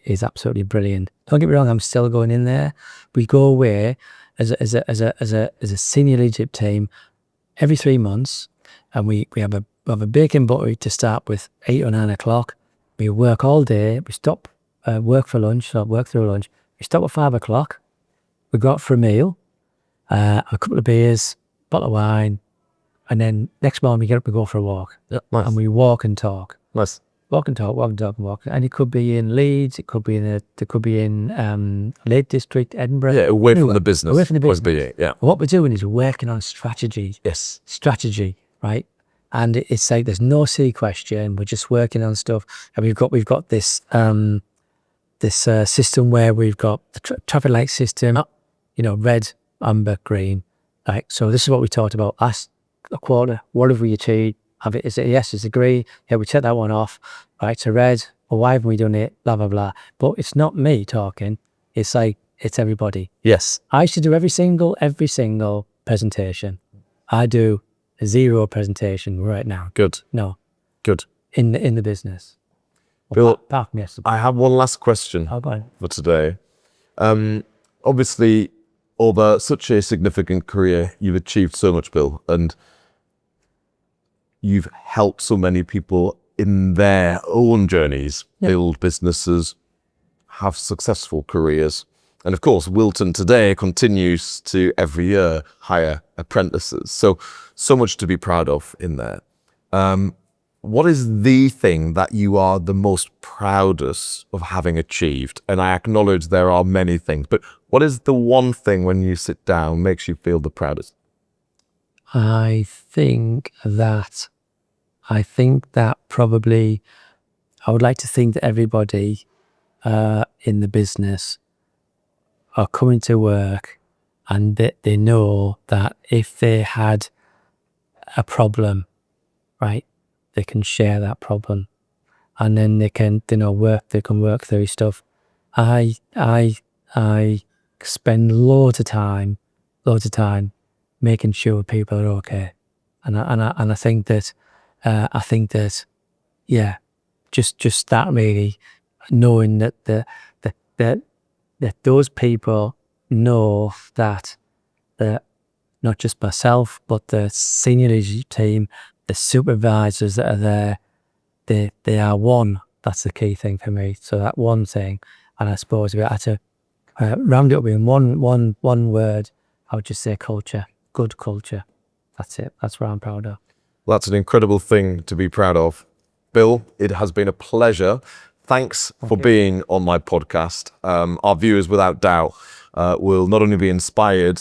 brilliant. Don't get me wrong, I'm still going in there. We go away as a senior leadership team every 3 months, and we have a baking buttery to start with 8 or 9 o'clock. We work all day. We stop work for lunch, so work through lunch. We stop at 5 o'clock. We go out for a meal, a couple of beers, bottle of wine, and then next morning we get up and go for a walk. Yeah, nice. And we walk and talk. Nice. Walk and talk, walk and talk and walk. And it could be in Leeds, it could be in Lake District, Edinburgh. Yeah, away from the business. Away from the business. OBE, yeah. What we're doing is working on strategy. Yes. Strategy, right? And it's like there's no silly question. We're just working on stuff. And we've got this system where we've got the traffic light system, red, amber, green. Right. So this is what we talked about last quarter. What have we achieved? Is it yes? Is it green? Yeah, we take that one off. Right. So red. Well, why haven't we done it? Blah blah blah. But it's not me talking. It's like it's everybody. Yes. I should do every single presentation. I do 0 presentation right now. Good. No. Good. In the business. Bill, Yes. I have one last question Oh, go on. for today. Obviously, over such a significant career, you've achieved so much, Bill, and you've helped so many people in their own journeys, build businesses, have successful careers. And of course, Wilton today continues to every year hire apprentices. So much to be proud of in there. What is the thing that you are the most proudest of having achieved? And I acknowledge there are many things, but what is the one thing when you sit down makes you feel the proudest? I think that probably, I would like to think that everybody in the business are coming to work and that they know that if they had a problem, right, they can share that problem, and then they can work through stuff. I spend loads of time making sure people are okay, and I think that yeah, just that really, knowing that that those people know that not just myself but the senior leadership team, the supervisors that are there, they are one. That's the key thing for me. So that one thing, and I suppose if I had to round it up in one word, I would just say culture. Good culture. That's it. That's what I'm proud of. Well, that's an incredible thing to be proud of. Bill, it has been a pleasure. thanks for being on my podcast. Our viewers, without doubt, will not only be inspired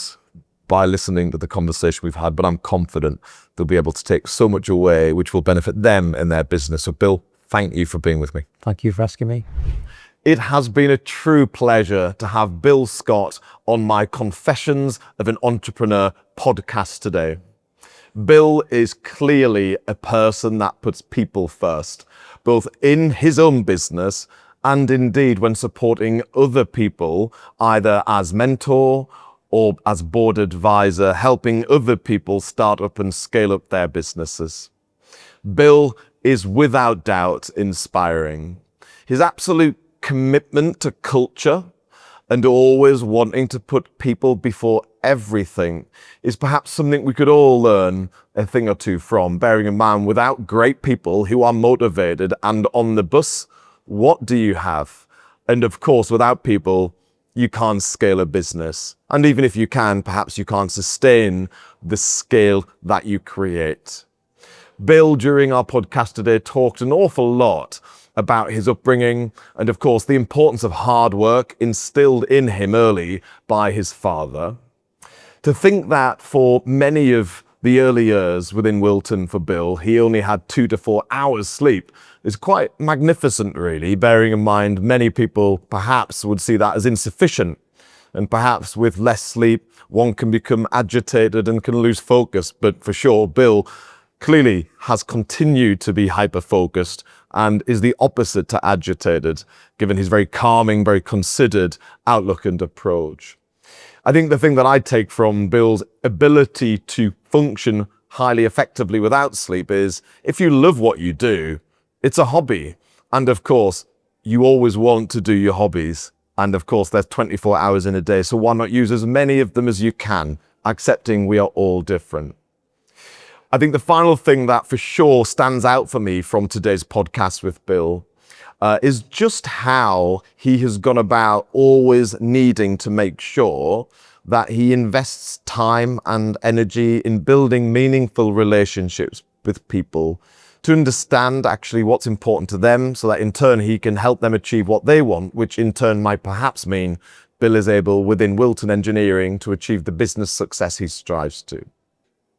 by listening to the conversation we've had, but I'm confident they'll be able to take so much away which will benefit them in their business. So Bill, thank you for being with me. Thank you for asking me. It has been a true pleasure to have Bill Scott on my Confessions of an Entrepreneur podcast today. Bill is clearly a person that puts people first, both in his own business and indeed when supporting other people, either as mentor or as board advisor, helping other people start up and scale up their businesses. Bill is without doubt inspiring. His absolute commitment to culture and always wanting to put people before everything is perhaps something we could all learn a thing or two from, bearing in mind without great people who are motivated and on the bus, what do you have? And of course, without people, you can't scale a business. And even if you can, perhaps you can't sustain the scale that you create. Bill, during our podcast today, talked an awful lot about his upbringing and, of course, the importance of hard work instilled in him early by his father. To think that for many of the early years within Wilton for Bill, he only had 2 to 4 hours sleep is quite magnificent, really, bearing in mind many people perhaps would see that as insufficient. And perhaps with less sleep, one can become agitated and can lose focus. But for sure, Bill clearly has continued to be hyper-focused and is the opposite to agitated, given his very calming, very considered outlook and approach. I think the thing that I take from Bill's ability to function highly effectively without sleep is if you love what you do, it's a hobby. And of course, you always want to do your hobbies. And of course, there's 24 hours in a day, so why not use as many of them as you can, accepting we are all different. I think the final thing that for sure stands out for me from today's podcast with Bill is just how he has gone about always needing to make sure that he invests time and energy in building meaningful relationships with people to understand actually what's important to them so that in turn he can help them achieve what they want, which in turn might perhaps mean Bill is able within Wilton Engineering to achieve the business success he strives to.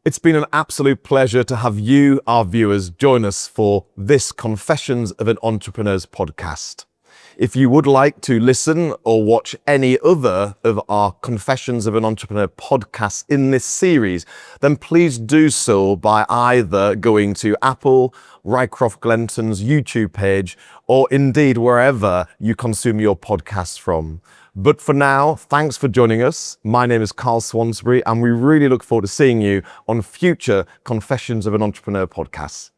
It's been an absolute pleasure to have you, our viewers, join us for this Confessions of an Entrepreneur's podcast. If you would like to listen or watch any other of our Confessions of an Entrepreneur podcasts in this series, then please do so by either going to Apple, Rycroft Glenton's YouTube page, or indeed wherever you consume your podcasts from. But for now, thanks for joining us. My name is Carl Swansbury, and we really look forward to seeing you on future Confessions of an Entrepreneur podcasts.